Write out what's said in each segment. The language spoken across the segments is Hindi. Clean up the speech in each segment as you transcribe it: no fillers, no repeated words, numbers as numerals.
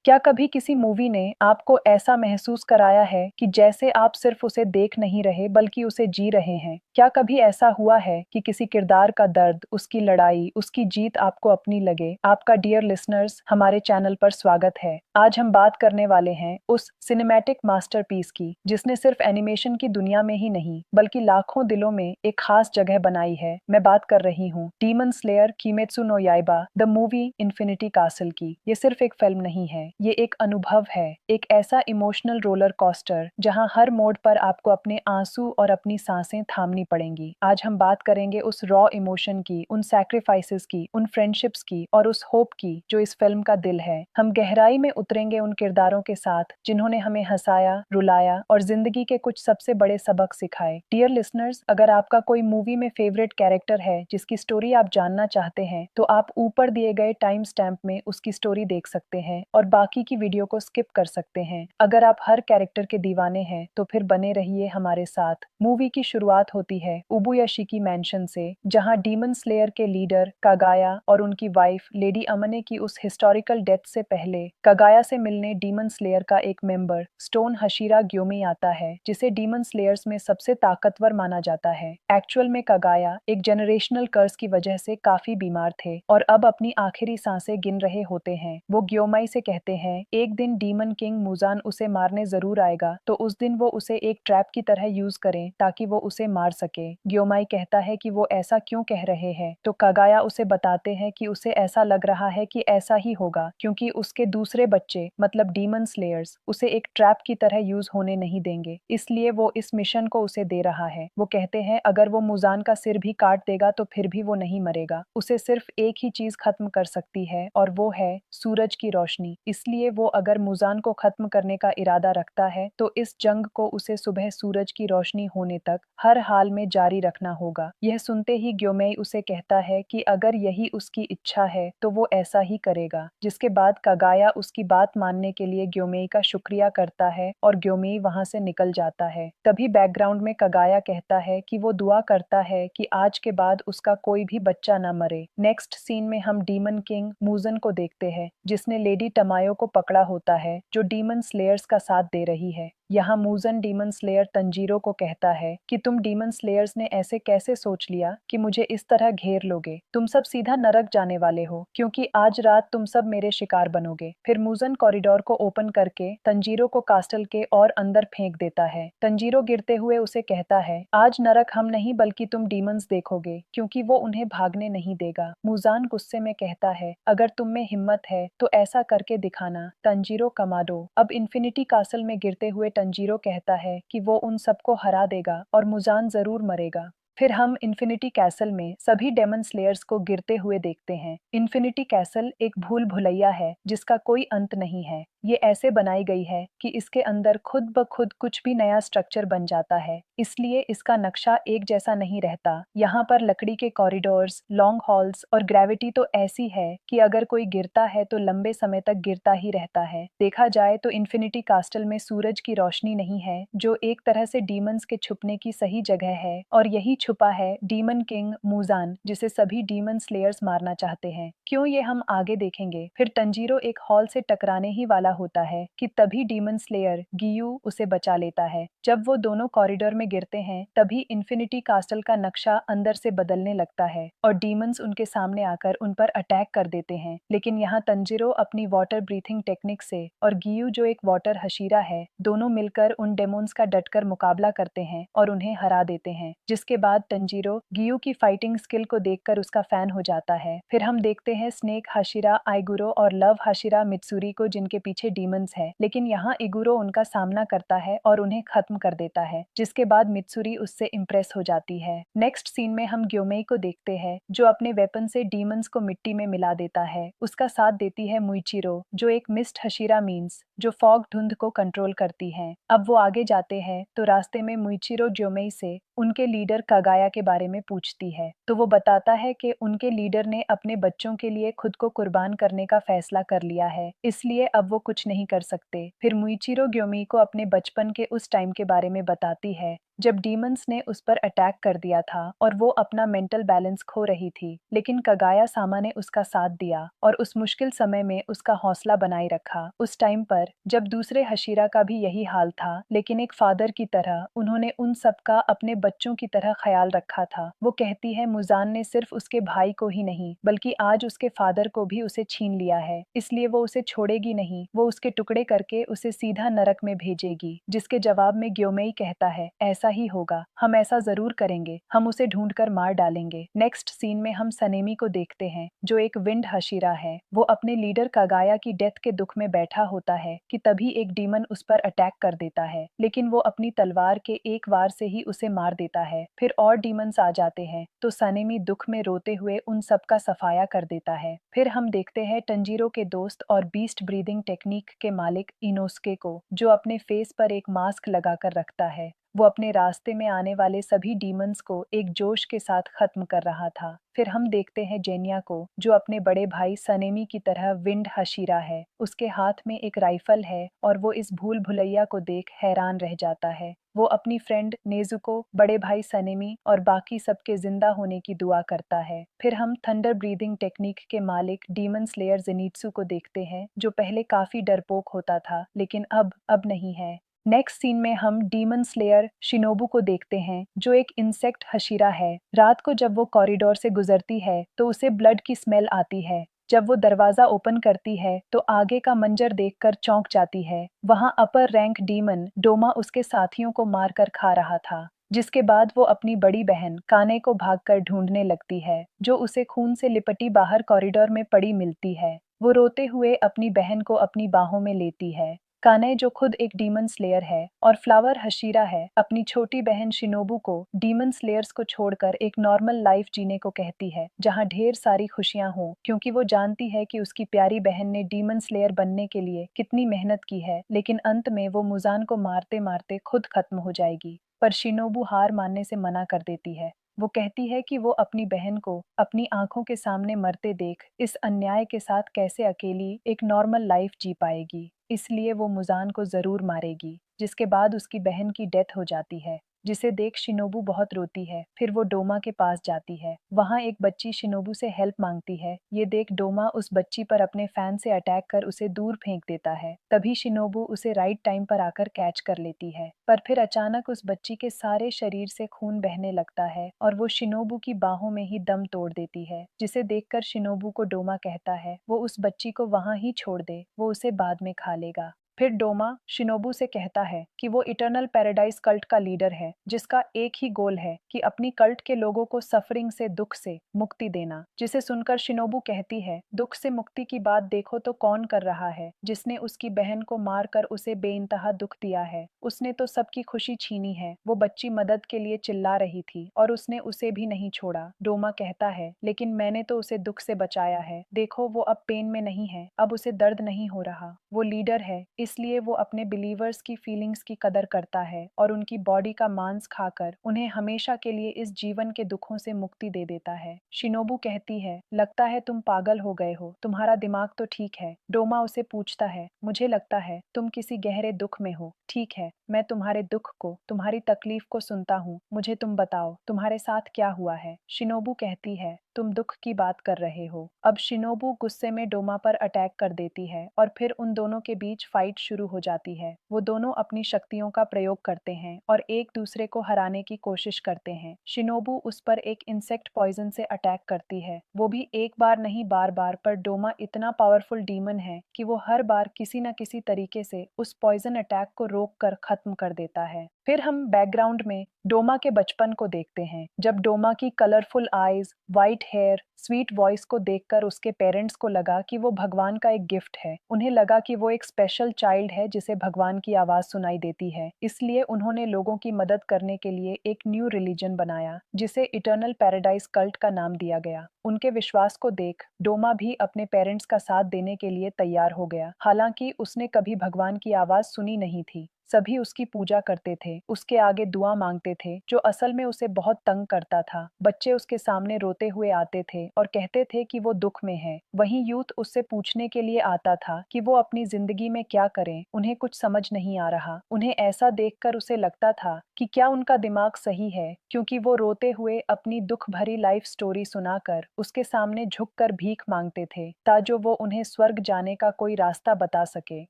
क्या कभी किसी मूवी ने आपको ऐसा महसूस कराया है कि जैसे आप सिर्फ उसे देख नहीं रहे बल्कि उसे जी रहे हैं? क्या कभी ऐसा हुआ है कि किसी किरदार का दर्द, उसकी लड़ाई, उसकी जीत आपको अपनी लगे? आपका डियर लिसनर्स, हमारे चैनल पर स्वागत है। आज हम बात करने वाले हैं उस सिनेमैटिक मास्टरपीस की जिसने सिर्फ एनिमेशन की दुनिया में ही नहीं बल्कि लाखों दिलों में एक खास जगह बनाई है। मैं बात कर रही हूँ Demon Slayer Kimetsu no Yaiba the movie Infinity Castle की। ये सिर्फ एक फिल्म नहीं है, ये एक अनुभव है, एक ऐसा इमोशनल रोलर कोस्टर जहां हर मोड़ पर आपको अपने आंसू और अपनी सांसें थामनी पड़ेंगी। आज हम बात करेंगे उस रॉ इमोशन की, उन सैक्रिफाइसेस की, उन फ्रेंडशिप्स की और उस होप की जो इस फिल्म का दिल है। हम गहराई में उतरेंगे उन किरदारों के साथ जिन्होंने हमें हंसाया, रुलाया और जिंदगी के कुछ सबसे बड़े सबक सिखाए। डियर लिसनर्स, अगर आपका कोई मूवी में फेवरेट कैरेक्टर है जिसकी स्टोरी आप जानना चाहते हैं तो आप ऊपर दिए गए टाइम स्टैम्प में उसकी स्टोरी देख सकते हैं और बाकी की वीडियो को स्किप कर सकते हैं। अगर आप हर कैरेक्टर के दीवाने हैं तो फिर बने रहिए हमारे साथ। मूवी की शुरुआत होती है उबुयाशिकी मैंशन से, जहां डीमन स्लेयर के लीडर कागाया और उनकी वाइफ लेडी अमने की उस हिस्टोरिकल डेथ से पहले कागाया से मिलने डीमन स्लेयर का एक मेंबर स्टोन हशीरा ग्योमी आता है, जिसे डीमन स्लेयर्स में सबसे ताकतवर माना जाता है। एक्चुअल में कागाया एक जनरेशनल कर्स की वजह से काफी बीमार थे और अब अपनी आखिरी सांसें गिन रहे होते हैं। वो ग्योमाई से कहते हैं एक दिन डीमन किंग मुजान उसे मारने जरूर आएगा, तो उस दिन वो उसे एक ट्रैप की तरह यूज करें ताकि वो उसे मार सके। ग्योमाई कहता है कि वो ऐसा क्यों कह रहे हैं, तो कागाया उसे बताते हैं कि उसे ऐसा लग रहा है कि ऐसा ही होगा क्योंकि उसके दूसरे बच्चे मतलब डीमन स्लेयर्स उसे एक ट्रैप की तरह यूज होने नहीं देंगे, इसलिए वो इस मिशन को उसे दे रहा है। वो कहते हैं अगर वो मुजान का सिर भी काट देगा तो फिर भी वो नहीं मरेगा, उसे सिर्फ एक ही चीज खत्म कर सकती है और वो है सूरज की रोशनी। इसलिए वो अगर मुजान को खत्म करने का इरादा रखता है तो इस जंग को उसे सुबह सूरज की रोशनी होने तक हर हाल में जारी रखना होगा। यह सुनते ही ग्योमेई उसे कहता है कि अगर यही उसकी इच्छा है तो वो ऐसा ही करेगा, जिसके बाद कागाया उसकी बात मानने के लिए ग्योमेई का शुक्रिया करता है और ग्योमेई वहां से निकल जाता है। तभी बैकग्राउंड में कागाया कहता है कि वो दुआ करता है कि आज के बाद उसका कोई भी बच्चा ना मरे। नेक्स्ट सीन में हम डीमन किंग मूजन को देखते हैं, जिसने लेडी टमायो को पकड़ा होता है जो डीमन स्लेयर्स का साथ दे रही है। यहाँ मूजन डीमन स्लेयर तंजीरो को कहता है कि तुम डीमन स्लेयर्स ने ऐसे कैसे सोच लिया कि मुझे इस तरह घेर लोगे, तुम सब सीधा नरक जाने वाले हो क्योंकि आज रात तुम सब मेरे शिकार बनोगे। फिर मूजन कॉरिडोर को ओपन करके तंजीरो को कास्टल के और अंदर फेंक देता है। तंजीरो गिरते हुए उसे कहता है आज नरक हम नहीं बल्कि तुम डीमंस देखोगे, क्योंकि वो उन्हें भागने नहीं देगा। मूजान गुस्से में कहता है अगर तुम में हिम्मत है तो ऐसा करके दिखाना तंजीरो कमाडो। अब इन्फिनिटी कासल में गिरते हुए तंजीरो कहता है कि वो उन सबको हरा देगा और मुजान जरूर मरेगा। फिर हम इन्फिनिटी कैसल में सभी डेमन स्लेयर्स को गिरते हुए देखते हैं। इन्फिनिटी कैसल एक भूल भुलैया है जिसका कोई अंत नहीं है। ये ऐसे बनाई गई है कि इसके अंदर खुद ब खुद कुछ भी नया स्ट्रक्चर बन जाता है, इसलिए इसका नक्शा एक जैसा नहीं रहता। यहाँ पर लकड़ी के कॉरिडोर्स, लॉन्ग हॉल्स और ग्रेविटी तो ऐसी है कि अगर कोई गिरता है तो लंबे समय तक गिरता ही रहता है। देखा जाए तो इन्फिनिटी कास्टल में सूरज की रोशनी नहीं है, जो एक तरह से डीमंस के छुपने की सही जगह है, और यही छुपा है डीमन किंग मूजान, जिसे सभी डीमन स्लेयर्स मारना चाहते हैं। क्यों, ये हम आगे देखेंगे। फिर तंजीरो एक हॉल से टकराने ही वाला होता है कि तभी डीमन स्लेयर गियू उसे बचा लेता है। जब वो दोनों कॉरिडोर में गिरते हैं तभी इन्फिनिटी कास्टल का नक्शा अंदर से बदलने लगता है और डीमंस उनके सामने आकर उन पर अटैक कर देते हैं। लेकिन यहाँ तंजीरो अपनी वाटर ब्रीथिंग टेक्निक से और गियू जो एक वाटर हशीरा है, दोनों मिलकर उन डेमोन्स का डटकर मुकाबला करते हैं और उन्हें हरा देते हैं। जिसके बाद तंजीरो गियू की फाइटिंग स्किल को देखकर उसका फैन हो जाता है। फिर हम देखते हैं स्नेक हाशिरा आइगुरो और लव हाशिरा मित्सुरी को, जिनके पीछे डीमंस है, लेकिन यहाँ इगुरो उनका सामना करता है और उन्हें खत्म कर देता है, जिसके बाद मित्सुरी उससे इम्प्रेस हो जाती है। नेक्स्ट सीन में हम ग्योमेई को देखते हैं जो अपने वेपन से डीमंस को मिट्टी में मिला देता है। उसका साथ देती है मुइचिरो, जो एक मिस्ट हशीरा मीन्स जो फॉग धुंध को कंट्रोल करती है। अब वो आगे जाते हैं तो रास्ते में मुइचिरो ग्योमेई से उनके लीडर कागाया के बारे में पूछती है, तो वो बताता है कि उनके लीडर ने अपने बच्चों के लिए खुद को कुर्बान करने का फैसला कर लिया है, इसलिए अब वो कुछ नहीं कर सकते। फिर मुइचिरो ग्योमी को अपने बचपन के उस टाइम के बारे में बताती है जब डीमंस ने उस पर अटैक कर दिया था और वो अपना मेंटल बैलेंस खो रही थी, लेकिन कगाया सामा ने उसका साथ दिया और उस मुश्किल समय में उसका हौसला बनाए रखा। उस टाइम पर जब दूसरे हशीरा का भी यही हाल था, लेकिन एक फादर की तरह उन्होंने उन सब का अपने बच्चों की तरह ख्याल रखा था। वो कहती है मुजान ने सिर्फ उसके भाई को ही नहीं बल्कि आज उसके फादर को भी उसे छीन लिया है, इसलिए वो उसे छोड़ेगी नहीं, वो उसके टुकड़े करके उसे सीधा नरक में भेजेगी। जिसके जवाब में ग्योमेई कहता है ऐसा ही होगा, हम ऐसा जरूर करेंगे, हम उसे ढूंढकर मार डालेंगे। नेक्स्ट सीन में हम सनेमी को देखते हैं जो एक विंड हशीरा है। वो अपने लीडर कागाया की डेथ के दुख में बैठा होता है कि तभी एक डीमन उस पर अटैक कर देता है, लेकिन वो अपनी तलवार के एक वार से ही उसे मार देता है। फिर और डीमंस आ जाते हैं तो सनेमी दुख में रोते हुए उन सब का सफाया कर देता है। फिर हम देखते हैं टंजीरो के दोस्त और बीस्ट ब्रीदिंग टेक्निक के मालिक इनोस्के को, जो अपने फेस पर एक मास्क लगाकर रखता है। वो अपने रास्ते में आने वाले सभी डीमंस को एक जोश के साथ खत्म कर रहा था। फिर हम देखते हैं जेनिया को, जो अपने बड़े भाई सनेमी की तरह विंड हशीरा है। उसके हाथ में एक राइफल है और वो इस भूल भुलैया को देख हैरान रह जाता है। वो अपनी फ्रेंड नेजुको, बड़े भाई सनेमी और बाकी सबके जिंदा होने की दुआ करता है। फिर हम थंडर ब्रीदिंग टेक्निक के मालिक डीमन स्लेयर जेनित्सु को देखते हैं, जो पहले काफी डरपोक होता था लेकिन अब नहीं है। नेक्स्ट सीन में हम डीमन स्लेयर शिनोबू को देखते हैं, जो एक इंसेक्ट हशीरा है। रात को जब वो कॉरिडोर से गुजरती है तो उसे ब्लड की स्मेल आती है। जब वो दरवाजा ओपन करती है तो आगे का मंजर देखकर चौंक जाती है। वहां अपर रैंक डीमन डोमा उसके साथियों को मारकर खा रहा था। जिसके बाद वो अपनी बड़ी बहन काने को भागकर ढूंढने लगती है, जो उसे खून से लिपटी बाहर कॉरिडोर में पड़ी मिलती है। वो रोते हुए अपनी बहन को अपनी बाहों में लेती है। काने, जो खुद एक डीमन स्लेयर है और फ्लावर हशीरा है, अपनी छोटी बहन शिनोबू को डीमन स्लेयर्स को छोड़कर एक नॉर्मल लाइफ जीने को कहती है, जहां ढेर सारी खुशियां हों, क्योंकि वो जानती है कि उसकी प्यारी बहन ने डीमन स्लेयर बनने के लिए कितनी मेहनत की है। लेकिन अंत में वो मुजान को मारते मारते खुद खत्म हो जाएगी। पर शिनोबू हार मानने से मना कर देती है। वो कहती है कि वो अपनी बहन को अपनी आंखों के सामने मरते देख इस अन्याय के साथ कैसे अकेली एक नॉर्मल लाइफ जी पाएगी, इसलिए वो मुजान को जरूर मारेगी। जिसके बाद उसकी बहन की डेथ हो जाती है, जिसे देख शिनोबू बहुत रोती है। फिर वो डोमा के पास जाती है। वहां एक बच्ची शिनोबू से हेल्प मांगती है। ये देख डोमा उस बच्ची पर अपने फैन से अटैक कर उसे दूर फेंक देता है। तभी शिनोबू उसे राइट टाइम पर आकर कैच कर लेती है, पर फिर अचानक उस बच्ची के सारे शरीर से खून बहने लगता है और वो शिनोबू की बाहों में ही दम तोड़ देती है। जिसे देखकर शिनोबू को डोमा कहता है वो उस बच्ची को वहां ही छोड़ दे, वो उसे बाद में खा लेगा। फिर डोमा शिनोबू से कहता है कि वो इटर्नल पैराडाइज कल्ट का लीडर है, जिसका एक ही गोल है कि अपनी कल्ट के लोगों को सफरिंग से, दुख से मुक्ति देना। जिसे सुनकर शिनोबू कहती है दुख से मुक्ति की बात देखो तो कौन कर रहा है, जिसने उसकी बहन को मारकर उसे बेइंतहा दुख दिया है। उसने तो सबकी खुशी छीनी है। वो बच्ची मदद के लिए चिल्ला रही थी और उसने उसे भी नहीं छोड़ा। डोमा कहता है लेकिन मैंने तो उसे दुख से बचाया है, देखो वो अब पेन में नहीं है, अब उसे दर्द नहीं हो रहा। वो लीडर है, इसलिए वो अपने बिलीवर्स की फीलिंग्स की कदर करता है और उनकी बॉडी का मांस खाकर उन्हें हमेशा के लिए इस जीवन के दुखों से मुक्ति दे देता है। शिनोबू कहती है लगता है तुम पागल हो गए हो, तुम्हारा दिमाग तो ठीक है। डोमा उसे पूछता है मुझे लगता है तुम किसी गहरे दुख में हो। ठीक है, मैं तुम्हारे दुख को, तुम्हारी तकलीफ को सुनता हूँ, मुझे तुम बताओ तुम्हारे साथ क्या हुआ है। शिनोबू कहती है तुम दुख की बात कर रहे हो। अब शिनोबू गुस्से में डोमा पर अटैक कर देती है और फिर उन दोनों के बीच फाइट शुरू हो जाती है। वो दोनों अपनी शक्तियों का प्रयोग करते हैं और एक दूसरे को हराने की कोशिश करते हैं। शिनोबू उस पर एक इंसेक्ट पॉइजन से अटैक करती है, वो भी एक बार नहीं बार बार। पर डोमा इतना पावरफुल डीमन है कि वो हर बार किसी न किसी तरीके से उस पॉइजन अटैक को रोक कर खत्म कर देता है। फिर हम बैकग्राउंड में डोमा के बचपन को देखते हैं, जब डोमा की colourful eyes, white hair, sweet voice को देखकर उसके पेरेंट्स को लगा कि वो भगवान का एक गिफ्ट है। उन्हें लगा कि वो एक स्पेशल चाइल्ड है जिसे भगवान की आवाज सुनाई देती है। इसलिए उन्होंने लोगों की मदद करने के लिए एक न्यू रिलीजन बनाया, जिसे इटर्नल पैराडाइज कल्ट का नाम दिया गया। उनके विश्वास को देख डोमा भी अपने पेरेंट्स का साथ देने के लिए तैयार हो गया, हालांकि उसने कभी भगवान की आवाज सुनी नहीं थी। सभी उसकी पूजा करते थे, उसके आगे दुआ मांगते थे, जो असल में उसे बहुत तंग करता था। बच्चे उसके सामने रोते हुए आते थे और कहते थे कि वो दुख में है। वहीं यूथ उससे पूछने के लिए आता था कि वो अपनी जिंदगी में क्या करें, उन्हें कुछ समझ नहीं आ रहा। उन्हें ऐसा देखकर उसे लगता था कि क्या उनका दिमाग सही है, क्योंकि वो रोते हुए अपनी दुख भरी लाइफ स्टोरी सुनाकर उसके सामने झुककर भीख मांगते थे, ताजो वो उन्हें स्वर्ग जाने का कोई रास्ता बता सके।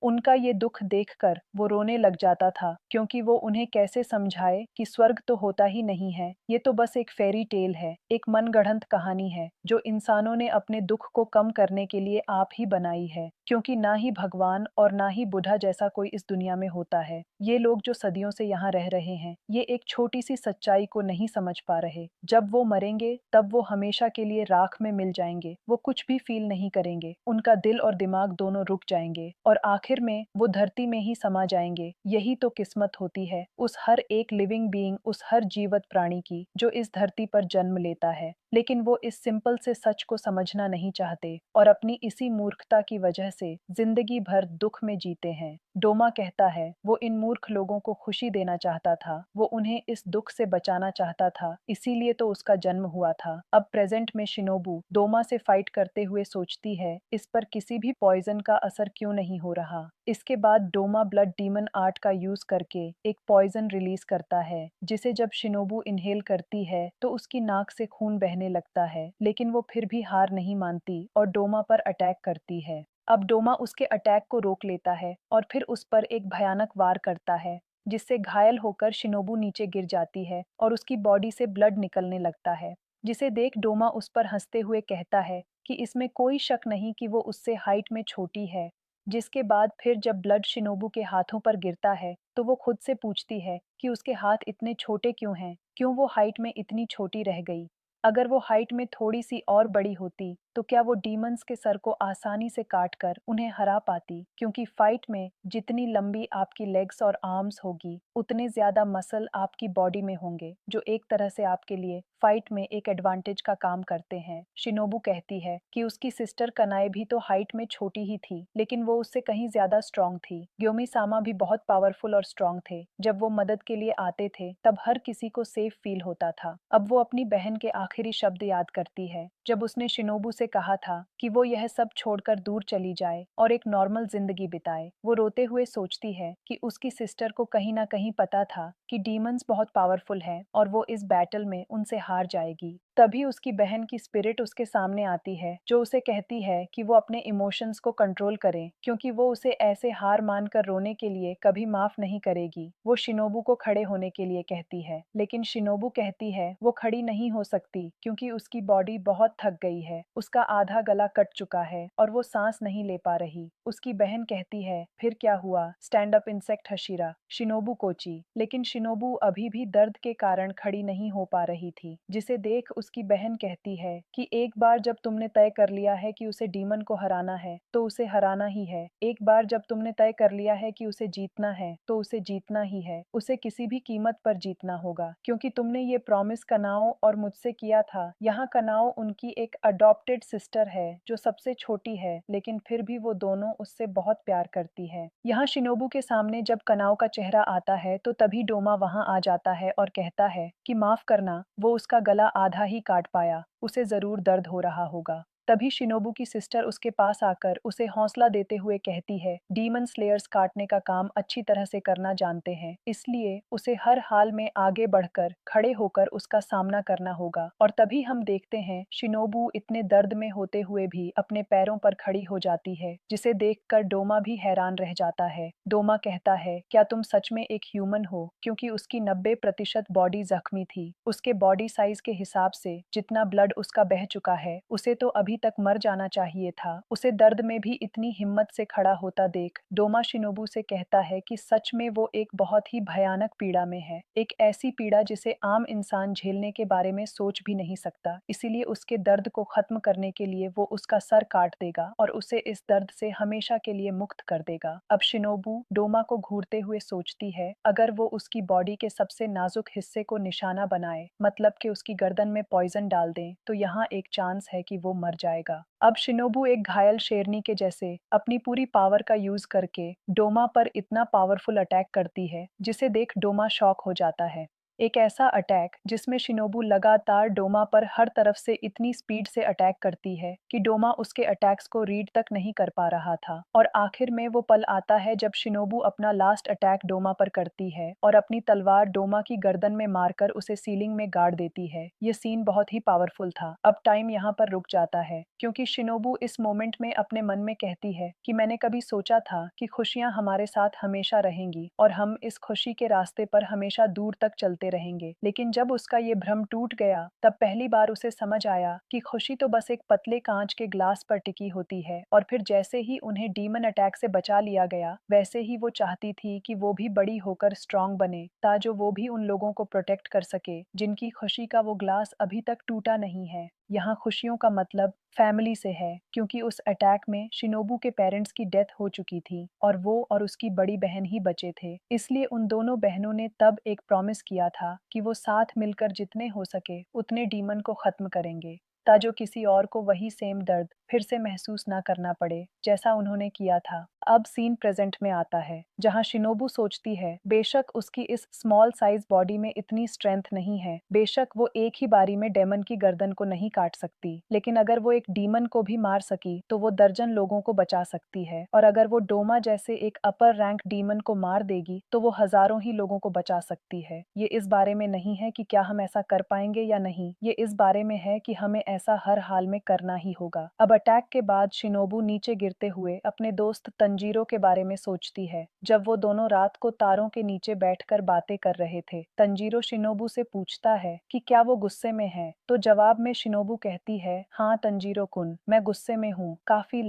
उनका ये दुख देखकर वो रोने लग जाता था, क्योंकि वो उन्हें कैसे समझाए कि स्वर्ग तो होता ही नहीं है, ये तो बस एक फेरी टेल है, एक मनगढ़ंत कहानी है जो इंसानों ने अपने दुख को कम करने के लिए आप ही बनाई है, क्योंकि ना ही भगवान और ना ही बुद्धा जैसा कोई इस दुनिया में होता है। ये लोग जो सदियों से यहाँ रह रहे हैं, ये एक छोटी सी सच्चाई को नहीं समझ पा रहे। जब वो मरेंगे तब वो हमेशा के लिए राख में मिल जाएंगे, वो कुछ भी फील नहीं करेंगे, उनका दिल और दिमाग दोनों रुक जाएंगे और आखिर में वो धरती में ही समा जाएंगे। यही तो किस्मत होती है उस हर एक लिविंग बीइंग, उस हर जीवत प्राणी की जो इस धरती पर जन्म लेता है। लेकिन वो इस सिंपल से सच को समझना नहीं चाहते और अपनी इसी मूर्खता की वजह से जिंदगी भर दुख में जीते हैं। डोमा कहता है वो इन मूर्ख लोगों को खुशी देना चाहता था, वो उन्हें इस दुख से बचाना चाहता था, इसीलिए तो उसका जन्म हुआ था। अब प्रेजेंट में शिनोबू डोमा से फाइट करते हुए सोचती है इस पर किसी भी पॉइजन का असर क्यों नहीं हो रहा। इसके बाद डोमा ब्लड डीमन आर्ट का यूज करके एक पॉइजन रिलीज करता है, जिसे जब शिनोबू इनहेल करती है तो उसकी नाक से खून बहने लगता है, लेकिन वो फिर भी हार नहीं मानती और डोमा पर अटैक करती है। अब डोमा उसके अटैक को रोक लेता है और फिर उस पर एक भयानक वार करता है, जिससे घायल होकर शिनोबू नीचे गिर जाती है और उसकी बॉडी से ब्लड निकलने लगता है, जिसे देख डोमा उस पर हंसते हुए कहता है कि इसमें कोई शक नहीं कि वो उससे हाइट में छोटी है। जिसके बाद फिर जब ब्लड शिनोबू के हाथों पर गिरता है तो वो खुद से पूछती है कि उसके हाथ इतने छोटे क्यों हैं, क्यों वो हाइट में इतनी छोटी रह गई। अगर वो हाइट में थोड़ी सी और बड़ी होती तो क्या वो डीमंस के सर को आसानी से काट कर उन्हें हरा पाती, क्योंकि फाइट में जितनी लंबी आपकी लेग्स और आर्म्स होगी उतने ज्यादा मसल आपकी बॉडी में होंगे, जो एक तरह से आपके लिए फाइट में एक एडवांटेज का काम करते हैं। शिनोबू कहती है कि उसकी सिस्टर कनाए भी तो हाइट में छोटी ही थी, लेकिन वो उससे कहीं ज्यादा स्ट्रांग थी। ग्योमी सामा भी बहुत पावरफुल और स्ट्रांग थे, जब वो मदद के लिए आते थे तब हर किसी को सेफ फील होता था। अब वो अपनी बहन के आखिरी शब्द याद करती है, जब उसने शिनोबू से कहा था कि वो यह सब छोड़कर दूर चली जाए और एक नॉर्मल जिंदगी बिताए। वो रोते हुए सोचती है कि उसकी सिस्टर को कहीं ना कहीं पता था कि डीमंस बहुत पावरफुल हैं और वो इस बैटल में उनसे हार जाएगी। तभी उसकी बहन की स्पिरिट उसके सामने आती है, जो उसे कहती है कि वो अपने इमोशंस को कंट्रोल करे, क्योंकि वो उसे ऐसे हार मानकर रोने के लिए कभी माफ नहीं करेगी। वो शिनोबू को खड़े होने के लिए कहती है, लेकिन शिनोबू कहती है वो खड़ी नहीं हो सकती, क्योंकि उसकी बॉडी बहुत थक गई है, उसका आधा गला कट चुका है और वो सांस नहीं ले पा रही। उसकी बहन कहती है फिर क्या हुआ, stand up insect Hashira, Shinobu Kocho. लेकिन शिनोबू अभी भी दर्द के कारण खड़ी नहीं हो पा रही थी, जिसे देख उसकी बहन कहती है कि एक बार जब तुमने तय कर लिया है कि उसे डीमन को हराना है तो उसे हराना ही है। एक बार जब तुमने तय कर लिया है कि उसे जीतना है तो उसे जीतना ही है, उसे किसी भी कीमत पर जीतना होगा, क्योंकि तुमने ये प्रॉमिस कनाओ और मुझसे किया था। यहाँ कनाओ उनकी एक अडॉप्टेड सिस्टर है जो सबसे छोटी है, लेकिन फिर भी वो दोनों उससे बहुत प्यार करती है। यहाँ शिनोबू के सामने जब कनाओ का चेहरा आता है तो तभी डोमा वहां आ जाता है और कहता है कि माफ करना, वो उसका गला आधा ही काट पाया, उसे जरूर दर्द हो रहा होगा। तभी शिनोबू की सिस्टर उसके पास आकर उसे हौसला देते हुए कहती है डीमन स्लेयर्स काटने का काम अच्छी तरह से करना जानते हैं, इसलिए उसे हर हाल में आगे बढ़कर खड़े होकर उसका सामना करना होगा। और तभी हम देखते हैं शिनोबू इतने दर्द में होते हुए भी अपने पैरों पर खड़ी हो जाती है, जिसे देखकर डोमा भी हैरान रह जाता है। डोमा कहता है क्या तुम सच में एक ह्यूमन हो, क्योंकि उसकी 90% बॉडी जख्मी थी। उसके बॉडी साइज के हिसाब से जितना ब्लड उसका बह चुका है उसे तो अभी तक मर जाना चाहिए था। उसे दर्द में भी इतनी हिम्मत से खड़ा होता देख डोमा शिनोबू से कहता है कि सच में वो एक बहुत ही भयानक पीड़ा में है, एक ऐसी पीड़ा जिसे आम इंसान झेलने के बारे में सोच भी नहीं सकता। इसीलिए उसके दर्द को खत्म करने के लिए वो उसका सर काट देगा और उसे इस दर्द से हमेशा के लिए मुक्त कर देगा। अब शिनोबू डोमा को घूरते हुए सोचती है अगर वो उसकी बॉडी के सबसे नाजुक हिस्से को निशाना बनाए, मतलब कि उसकी गर्दन में पॉइजन डाल दें, तो यहाँ एक चांस है कि वो मर जाए। जाएगा। अब शिनोबू एक घायल शेरनी के जैसे अपनी पूरी पावर का यूज करके डोमा पर इतना पावरफुल अटैक करती है जिसे देख डोमा शॉक हो जाता है। एक ऐसा अटैक जिसमें शिनोबू लगातार डोमा पर हर तरफ से इतनी स्पीड से अटैक करती है कि डोमा उसके अटैक्स को रीड तक नहीं कर पा रहा था। और आखिर में वो पल आता है जब शिनोबू अपना लास्ट अटैक डोमा पर करती है और अपनी तलवार डोमा की गर्दन में मारकर उसे सीलिंग में गाड़ देती है। ये सीन बहुत ही पावरफुल था। अब टाइम यहाँ पर रुक जाता है क्योंकि शिनोबू इस मोमेंट में अपने मन में कहती है कि मैंने कभी सोचा था कि खुशियां हमारे साथ हमेशा रहेंगी और हम इस खुशी के रास्ते पर हमेशा दूर तक चलते रहेंगे। लेकिन जब उसका ये भ्रम टूट गया तब पहली बार उसे समझ आया कि खुशी तो बस एक पतले कांच के ग्लास पर टिकी होती है। और फिर जैसे ही उन्हें डीमन अटैक से बचा लिया गया वैसे ही वो चाहती थी कि वो भी बड़ी होकर स्ट्रांग बने ताजो वो भी उन लोगों को प्रोटेक्ट कर सके जिनकी खुशी का वो ग्लास अभी तक टूटा नहीं है। यहाँ खुशियों का मतलब फैमिली से है क्योंकि उस अटैक में शिनोबू के पेरेंट्स की डेथ हो चुकी थी और वो और उसकी बड़ी बहन ही बचे थे। इसलिए उन दोनों बहनों ने तब एक प्रॉमिस किया था कि वो साथ मिलकर जितने हो सके उतने डीमन को खत्म करेंगे ताजो किसी और को वही सेम दर्द फिर से महसूस ना करना पड़े जैसा उन्होंने किया था। अब सीन प्रेजेंट में आता है जहां शिनोबू सोचती है बेशक उसकी इस स्मॉल साइज बॉडी में इतनी स्ट्रेंथ नहीं है, बेशक वो एक ही बारी में डेमन की गर्दन को नहीं काट सकती, लेकिन अगर वो एक डीमन को भी मार सकी तो वो दर्जन लोगों को बचा सकती है। और अगर वो डोमा जैसे एक अपर रैंक डीमन को मार देगी तो वो हजारों ही लोगों को बचा सकती है। ये इस बारे में नहीं है कि क्या हम ऐसा कर पाएंगे या नहीं, ये इस बारे में है कि हमें ऐसा हर हाल में करना ही होगा। अब अटैक के बाद शिनोबू नीचे गिरते हुए अपने दोस्त तंजीरो के बारे में सोचती है। जब वो दोनों रात को तारों के नीचे बैठकर बातें कर रहे थे, तंजीरो शिनोबू से पूछता है कि क्या वो गुस्से में है, तो जवाब में शिनोबू कहती है, हाँ तंजीरो कुन, मैं गुस्से में हूँ, काफी